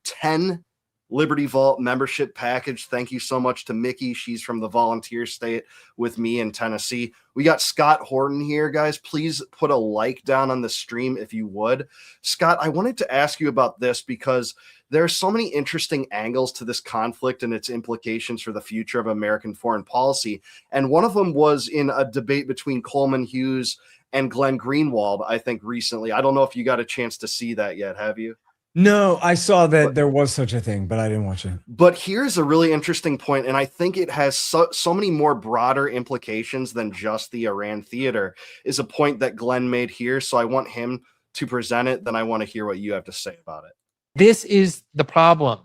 10 Liberty Vault membership package. Thank you so much to Mickey. She's from the volunteer state with me in Tennessee. We got Scott Horton here, guys. Please put a like down on the stream if you would. Scott, I wanted to ask you about this because there are so many interesting angles to this conflict and its implications for the future of American foreign policy. And one of them was in a debate between Coleman Hughes and Glenn Greenwald, I think recently. I don't know if you got a chance to see that yet. Have you? No, I saw that there was such a thing, but I didn't watch it. But here's a really interesting point, and I think it has so many more broader implications than just the Iran theater, is a point that Glenn made here. So I want him to present it, then I want to hear what you have to say about it. This is the problem,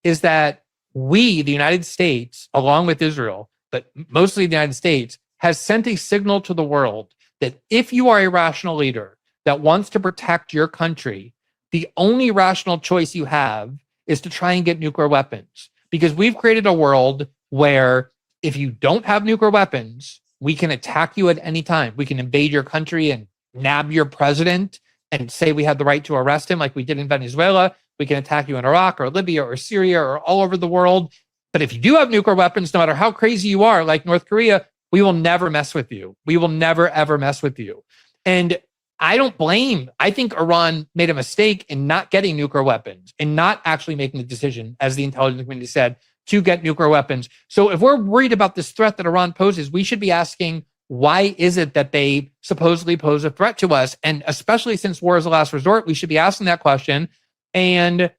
is that we, the United States, along with Israel, but mostly the United States, has sent a signal to the world that if you are a rational leader that wants to protect your country, the only rational choice you have is to try and get nuclear weapons. Because we've created a world where if you don't have nuclear weapons, we can attack you at any time. We can invade your country and nab your president and say we have the right to arrest him like we did in Venezuela. We can attack you in Iraq or Libya or Syria or all over the world. But if you do have nuclear weapons, no matter how crazy you are, like North Korea, we will never mess with you. We will never, ever mess with you. And I don't blame. I think Iran made a mistake in not getting nuclear weapons and not actually making the decision, as the intelligence community said, to get nuclear weapons. So if we're worried about this threat that Iran poses, we should be asking, why is it that they supposedly pose a threat to us? And especially since war is the last resort, we should be asking that question. And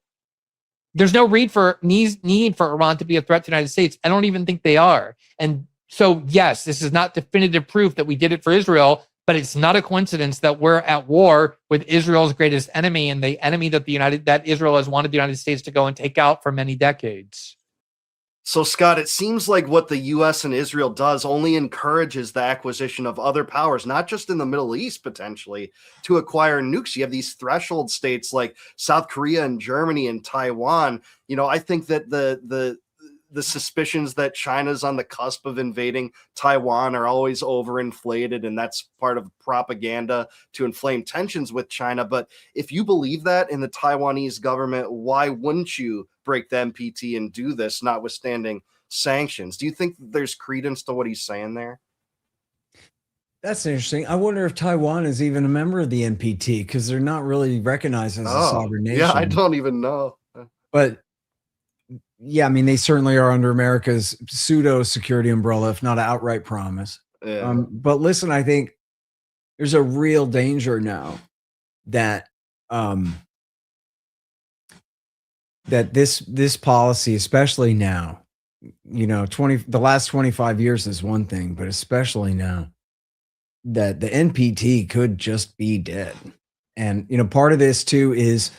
there's no need for Iran to be a threat to the United States. I don't even think they are. And so, yes, this is not definitive proof that we did it for Israel, but it's not a coincidence that we're at war with Israel's greatest enemy and the enemy that Israel has wanted the United States to go and take out for many decades. So, Scott, it seems like what the U.S. and Israel does only encourages the acquisition of other powers, not just in the Middle East, potentially, to acquire nukes. You have these threshold states like South Korea and Germany and Taiwan. You know, I think that the suspicions that China's on the cusp of invading Taiwan are always overinflated, and that's part of propaganda to inflame tensions with China. But if you believe that in the Taiwanese government, why wouldn't you break the NPT and do this, notwithstanding sanctions. Do you think there's credence to what he's saying there? That's interesting. I wonder if Taiwan is even a member of the NPT, because they're not really recognized as a sovereign nation. Yeah, I don't even know. But yeah, I mean, they certainly are under America's pseudo security umbrella, if not an outright promise. Yeah. But listen, I think there's a real danger now that that this policy, especially now, the last 25 years is one thing, but especially now, that the NPT could just be dead. And part of this too is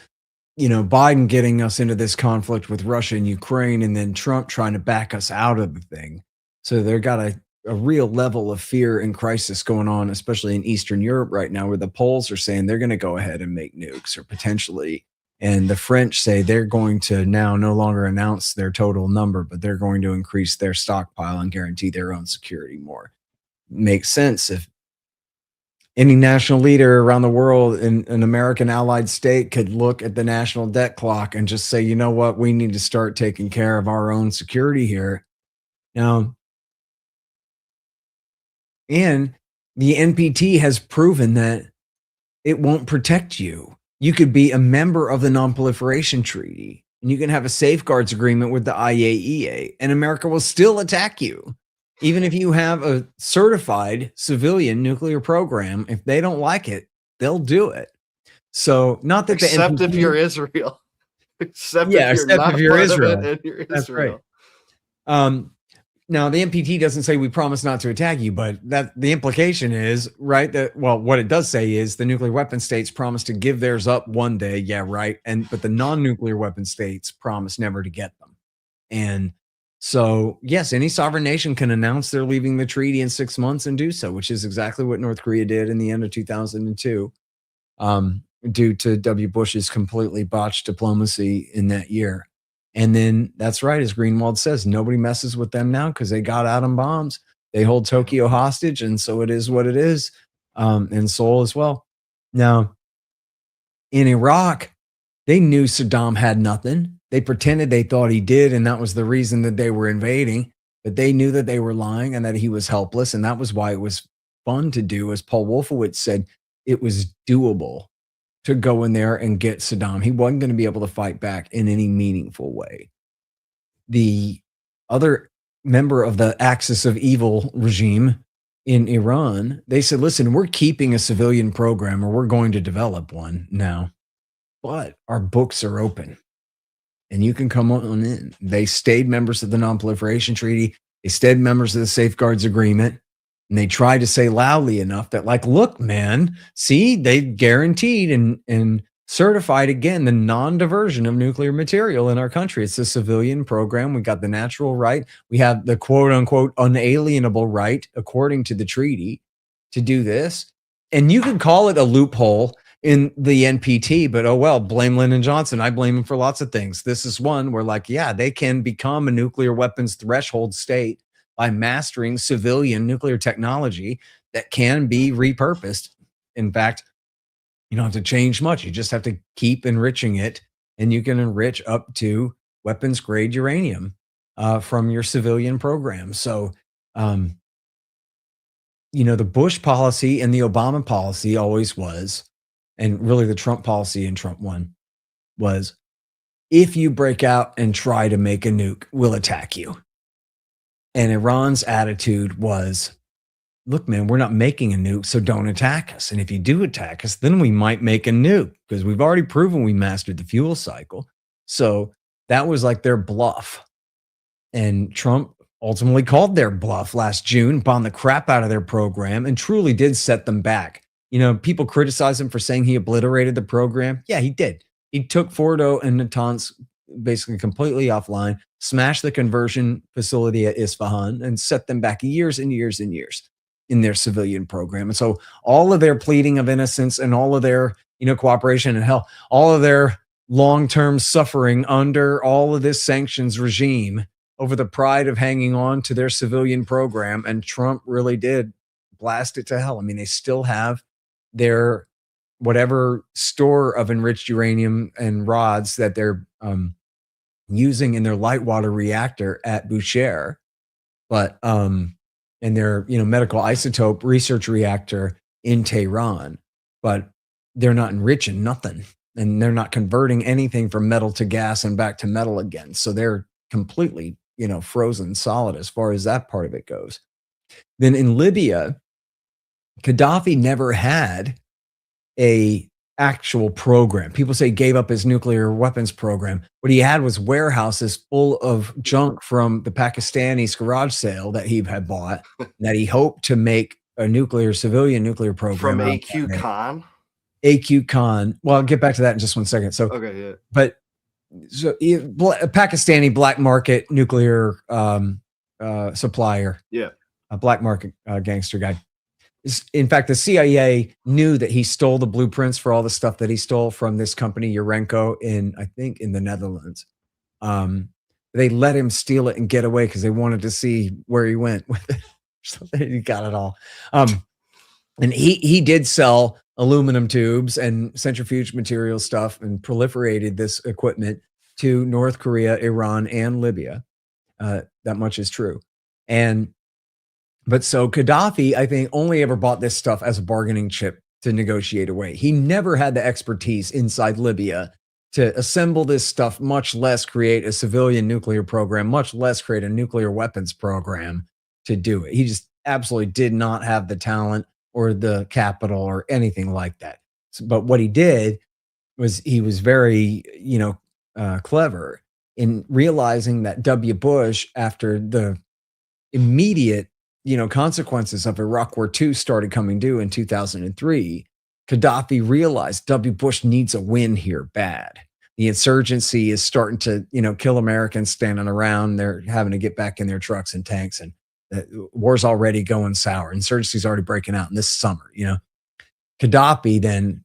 Biden getting us into this conflict with Russia and Ukraine, and then Trump trying to back us out of the thing. So they've got a real level of fear and crisis going on, especially in Eastern Europe right now, where the Poles are saying they're going to go ahead and make nukes, or potentially. And the French say they're going to now no longer announce their total number, but they're going to increase their stockpile and guarantee their own security more. Makes sense. If any national leader around the world in an American allied state could look at the national debt clock and just say, you know what, we need to start taking care of our own security here. Now, and the NPT has proven that it won't protect you. You could be a member of the Non-Proliferation Treaty, and you can have a safeguards agreement with the IAEA, and America will still attack you. Even if you have a certified civilian nuclear program, if they don't like it, they'll do it. So, not that except the NPT, if you're Israel. Except if you're Israel. And you're That's Israel. right. Now, the NPT doesn't say we promise not to attack you, but that the implication is, right, that, well, what it does say is the nuclear weapon states promise to give theirs up one day. Yeah, right. But the non-nuclear weapon states promise never to get them. And so, yes, any sovereign nation can announce they're leaving the treaty in 6 months and do so, which is exactly what North Korea did in the end of 2002, due to W. Bush's completely botched diplomacy in that year. And then that's right, as Greenwald says, nobody messes with them now because they got atom bombs. They hold Tokyo hostage, and so it is what it is, and Seoul as well. Now, in Iraq, they knew Saddam had nothing. They pretended they thought he did, and that was the reason that they were invading. But they knew that they were lying and that he was helpless, and that was why it was fun to do. As Paul Wolfowitz said, it was doable to go in there and get Saddam. He wasn't going to be able to fight back in any meaningful way. The other member of the Axis of Evil regime in Iran, they said, listen, we're keeping a civilian program, or we're going to develop one now, but our books are open and you can come on in. They stayed members of the Non-Proliferation Treaty. They stayed members of the Safeguards Agreement. And they tried to say loudly enough that, like, look, man, see, they guaranteed and certified again the non-diversion of nuclear material in our country. It's a civilian program. We got the natural right. We have the quote unquote unalienable right, according to the treaty, to do this. And you can call it a loophole in the NPT, but oh well, blame Lyndon Johnson. I blame him for lots of things. This is one where, like, yeah, they can become a nuclear weapons threshold state by mastering civilian nuclear technology that can be repurposed. In fact, you don't have to change much. You just have to keep enriching it, and you can enrich up to weapons grade uranium from your civilian program. So, the Bush policy and the Obama policy always was, and really the Trump policy and Trump one was, if you break out and try to make a nuke, we'll attack you. And Iran's attitude was, look, man, we're not making a nuke, so don't attack us. And if you do attack us, then we might make a nuke, because we've already proven we mastered the fuel cycle. So that was like their bluff. And Trump ultimately called their bluff last June, bombed the crap out of their program, and truly did set them back. People criticize him for saying he obliterated the program. Yeah, he did. He took Fordo and Natanz basically completely offline, smashed the conversion facility at Isfahan, and set them back years and years and years in their civilian program. And so all of their pleading of innocence and all of their, cooperation, and hell, all of their long-term suffering under all of this sanctions regime over the pride of hanging on to their civilian program. And Trump really did blast it to hell. I mean, they still have their whatever store of enriched uranium and rods that they're using in their light water reactor at Boucher, but in their medical isotope research reactor in Tehran, but they're not enriching nothing, and they're not converting anything from metal to gas and back to metal again. So they're completely frozen solid as far as that part of it goes. Then in Libya, Gaddafi never had a actual program. People say he gave up his nuclear weapons program. What he had was warehouses full of junk from the Pakistanis garage sale that he had bought, that he hoped to make a civilian nuclear program from AQ Khan. AQ Khan. Well, I'll get back to that in just 1 second. So, okay, yeah. But so a Pakistani black market nuclear supplier. Yeah. A black market gangster guy. In fact, the CIA knew that he stole the blueprints for all the stuff that he stole from this company, Urenco, I think in the Netherlands. They let him steal it and get away because they wanted to see where he went with it. So he got it all. And he did sell aluminum tubes and centrifuge material stuff and proliferated this equipment to North Korea, Iran, and Libya. That much is true. But so Gaddafi, I think, only ever bought this stuff as a bargaining chip to negotiate away. He never had the expertise inside Libya to assemble this stuff, much less create a civilian nuclear program, much less create a nuclear weapons program to do it. He just absolutely did not have the talent or the capital or anything like that. But what he did was he was very, clever in realizing that W. Bush, after the immediate consequences of Iraq War II started coming due in 2003, Gaddafi realized W. Bush needs a win here bad. The insurgency is starting to, kill Americans standing around. They're having to get back in their trucks and tanks, and the war's already going sour. Insurgency's already breaking out in this summer, Gaddafi then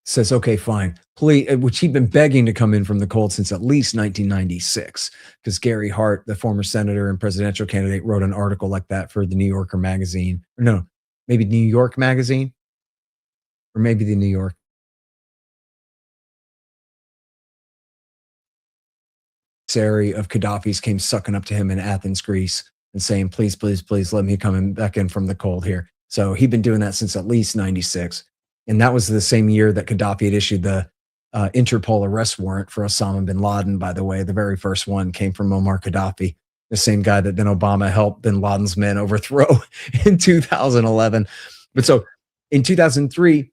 says, okay, fine, please, which he'd been begging to come in from the cold since at least 1996, because Gary Hart, the former senator and presidential candidate, wrote an article like that for the New Yorker magazine. Or no, maybe New York magazine, or maybe the New York. Sari of Gaddafi's came sucking up to him in Athens, Greece, and saying, please, please, please let me come back in from the cold here. So he'd been doing that since at least 96. And that was the same year that Gaddafi had issued the Interpol arrest warrant for Osama bin Laden, by the way. The very first one came from Muammar Gaddafi, the same guy that then Obama helped bin Laden's men overthrow in 2011. But so in 2003,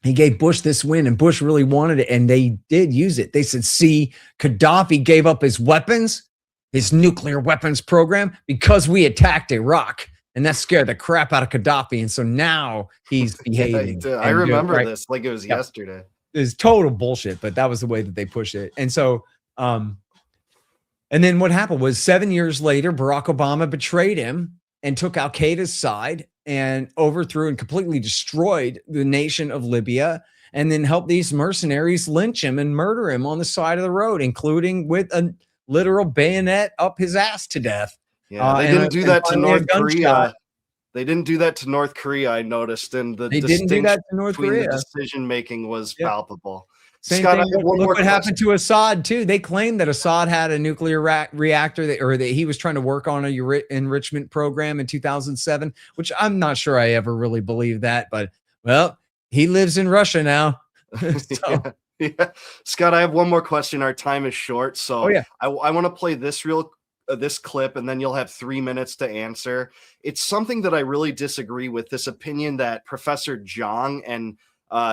he gave Bush this win, and Bush really wanted it, and they did use it. They said, see, Gaddafi gave up his weapons, his nuclear weapons program, because we attacked Iraq. And that scared the crap out of Gaddafi. And so now he's behaving. I remember this like it was yesterday. It's total bullshit, but that was the way that they pushed it. And so, and then what happened was 7 years later, Barack Obama betrayed him and took Al-Qaeda's side and overthrew and completely destroyed the nation of Libya, and then helped these mercenaries lynch him and murder him on the side of the road, including with a literal bayonet up his ass to death. Yeah, they didn't do that to North Korea. They didn't do that to North Korea, I noticed, and the distinction between the decision making was palpable. Same Scott, thing. Look what happened to Assad too. They claimed that Assad had a nuclear reactor, that he was trying to work on a enrichment program in 2007, which I'm not sure I ever really believed that. But well, he lives in Russia now. So. Yeah. Scott, I have one more question. Our time is short, so I want to play this this clip, and then you'll have 3 minutes to answer. It's something that I really disagree with, this opinion that Professor Jong and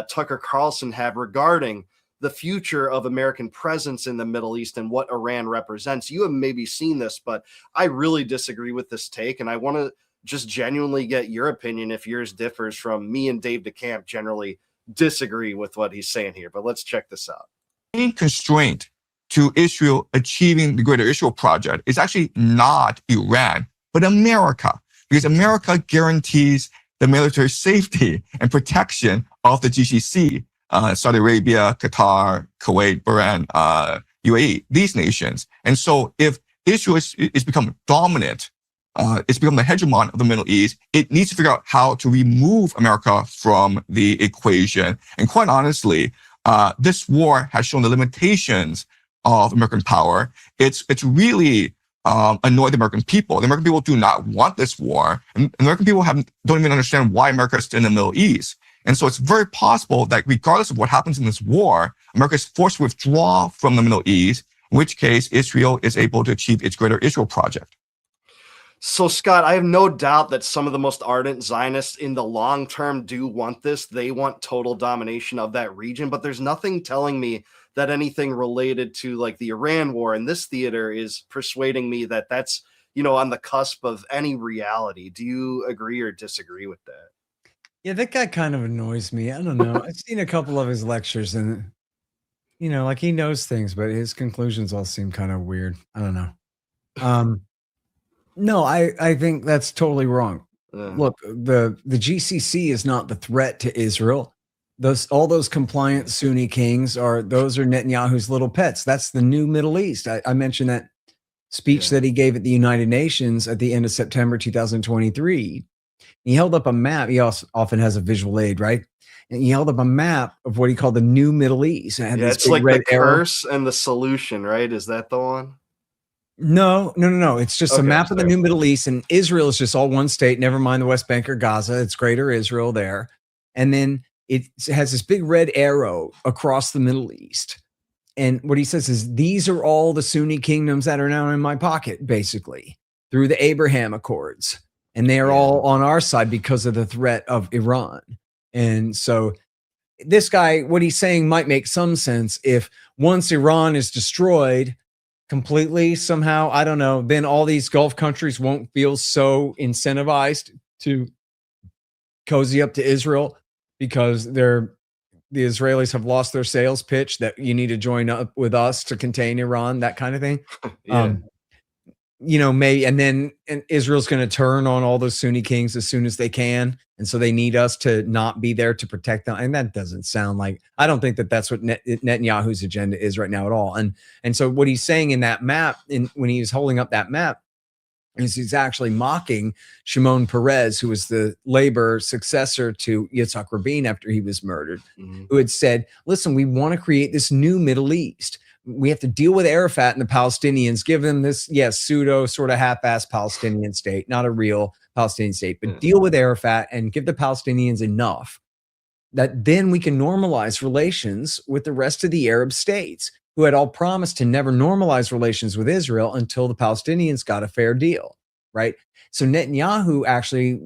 Tucker Carlson have regarding the future of American presence in the Middle East and what Iran represents. You have maybe seen this, but I really disagree with this take, and I want to just genuinely get your opinion if yours differs from me and Dave DeCamp generally disagree with what he's saying here. But let's check this out. Any constraint to Israel achieving the Greater Israel Project is actually not Iran, but America, because America guarantees the military safety and protection of the GCC, Saudi Arabia, Qatar, Kuwait, Bahrain, UAE, these nations. And so if Israel is become dominant, it's become the hegemon of the Middle East, it needs to figure out how to remove America from the equation. And quite honestly, this war has shown the limitations of American power. It's really annoyed the American people. The American people do not want this war. And American people don't even understand why America is still in the Middle East. And so it's very possible that regardless of what happens in this war, America is forced to withdraw from the Middle East, in which case Israel is able to achieve its Greater Israel project. So, Scott, I have no doubt that some of the most ardent Zionists in the long term do want this. They want total domination of that region, but there's nothing telling me that anything related to like the Iran war in this theater is persuading me that that's, on the cusp of any reality. Do you agree or disagree with that? Yeah, that guy kind of annoys me. I don't know. I've seen a couple of his lectures and, like he knows things, but his conclusions all seem kind of weird. I don't know. No, I think that's totally wrong. Look, the GCC is not the threat to Israel. All those compliant Sunni kings those are Netanyahu's little pets. That's the new Middle East. I mentioned that speech that he gave at the United Nations at the end of September 2023. He held up a map. He also often has a visual aid, right? And he held up a map of what he called the new Middle East. And it's like the curse and the solution, right? Is that the one? No. It's just a map of the new Middle East, and Israel is just all one state. Never mind the West Bank or Gaza. It's Greater Israel there. And then it has this big red arrow across the Middle East. And what he says is, these are all the Sunni kingdoms that are now in my pocket, basically, through the Abraham Accords. And they are all on our side because of the threat of Iran. And so this guy, what he's saying might make some sense if once Iran is destroyed completely somehow, I don't know, then all these Gulf countries won't feel so incentivized to cozy up to Israel because the Israelis have lost their sales pitch that you need to join up with us to contain Iran, that kind of thing. Maybe, and Israel's going to turn on all those Sunni kings as soon as they can. And so they need us to not be there to protect them. And that doesn't sound like, I don't think that that's what Netanyahu's agenda is right now at all. And so what he's saying in that map, when he was holding up that map, is he's actually mocking Shimon Peres, who was the labor successor to Yitzhak Rabin after he was murdered, who had said, listen, we want to create this new Middle East. We have to deal with Arafat and the Palestinians, give them this, pseudo sort of half-ass Palestinian state, not a real Palestinian state, but deal with Arafat and give the Palestinians enough that then we can normalize relations with the rest of the Arab states who had all promised to never normalize relations with Israel until the Palestinians got a fair deal, right? So Netanyahu actually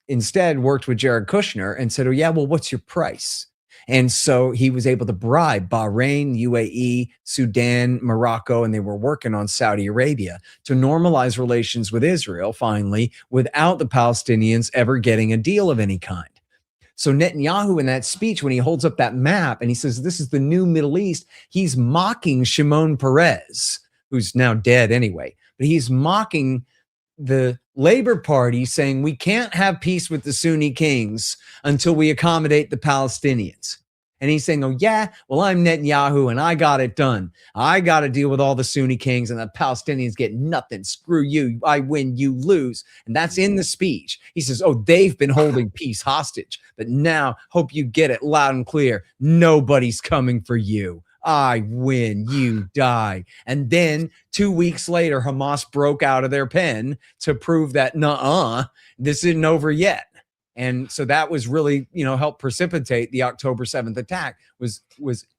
instead worked with Jared Kushner and said, what's your price? And so he was able to bribe Bahrain, UAE, Sudan, Morocco, and they were working on Saudi Arabia to normalize relations with Israel, finally, without the Palestinians ever getting a deal of any kind. So Netanyahu, in that speech, when he holds up that map and he says, this is the new Middle East, he's mocking Shimon Peres, who's now dead anyway, but he's mocking the Labor Party, saying we can't have peace with the Sunni kings until we accommodate the Palestinians. And he's saying, I'm Netanyahu and I got it done. I got to deal with all the Sunni kings and the Palestinians get nothing. Screw you. I win, you lose. And that's in the speech. He says, they've been holding peace hostage, but now hope you get it loud and clear. Nobody's coming for you. I win, you die. And then 2 weeks later, Hamas broke out of their pen to prove that, this isn't over yet. And so that was really, helped precipitate the October 7th attack was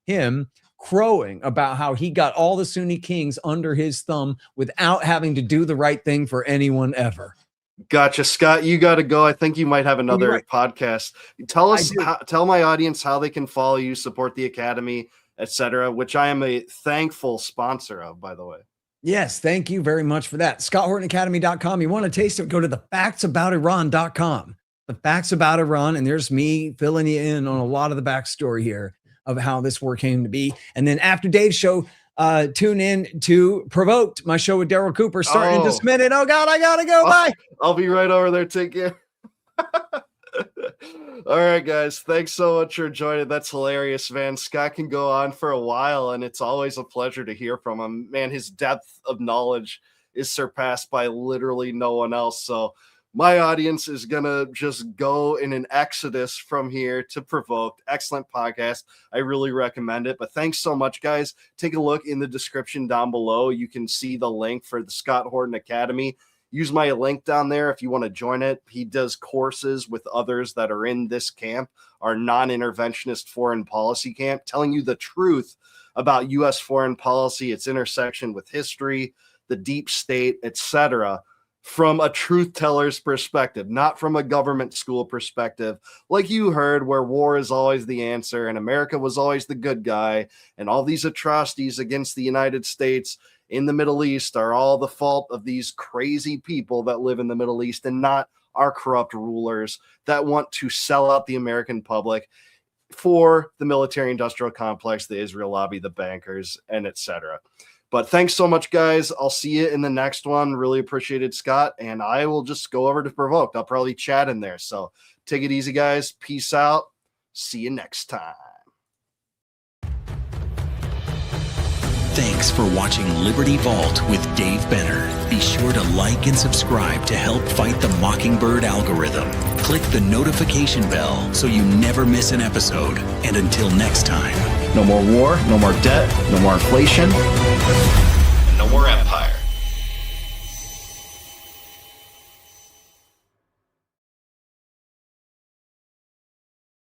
him crowing about how he got all the Sunni kings under his thumb without having to do the right thing for anyone ever. Gotcha. Scott, you got to go. I think you might have another podcast. Tell my audience how they can follow you, support the Academy, etc., which I am a thankful sponsor of, by the way. Yes, thank you very much for that. ScottHortonAcademy.com. You want to taste it, go to thefactsaboutiran.com. The Facts About Iran, and there's me filling you in on a lot of the backstory here of how this war came to be. And then after Dave's show, tune in to Provoked, my show with Daryl Cooper, starting in just a minute. Oh, God, I got to go. Bye. I'll be right over there. Take care. All right, guys. Thanks so much for joining. That's hilarious, man. Scott can go on for a while, and it's always a pleasure to hear from him. Man, his depth of knowledge is surpassed by literally no one else. So My audience is going to just go in an exodus from here to Provoked. Excellent podcast. I really recommend it. But thanks so much, guys. Take a look in the description down below. You can see the link for the Scott Horton Academy. Use my link down there if you want to join it. He does courses with others that are in this camp, our non-interventionist foreign policy camp, telling you the truth about U.S. foreign policy, its intersection with history, the deep state, etc., from a truth teller's perspective, not from a government school perspective, like you heard, where war is always the answer and America was always the good guy, and all these atrocities against the United States in the Middle East are all the fault of these crazy people that live in the Middle East and not our corrupt rulers that want to sell out the American public for the military-industrial complex, the Israel lobby, the bankers, and etc. But thanks so much, guys. I'll see you in the next one. Really appreciated, Scott. And I will just go over to Provoked. I'll probably chat in there. So take it easy, guys. Peace out. See you next time. Thanks for watching Liberty Vault with Dave Benner. Be sure to like and subscribe to help fight the Mockingbird algorithm. Click the notification bell so you never miss an episode. And until next time, No more war, no more debt, no more inflation. No more empire.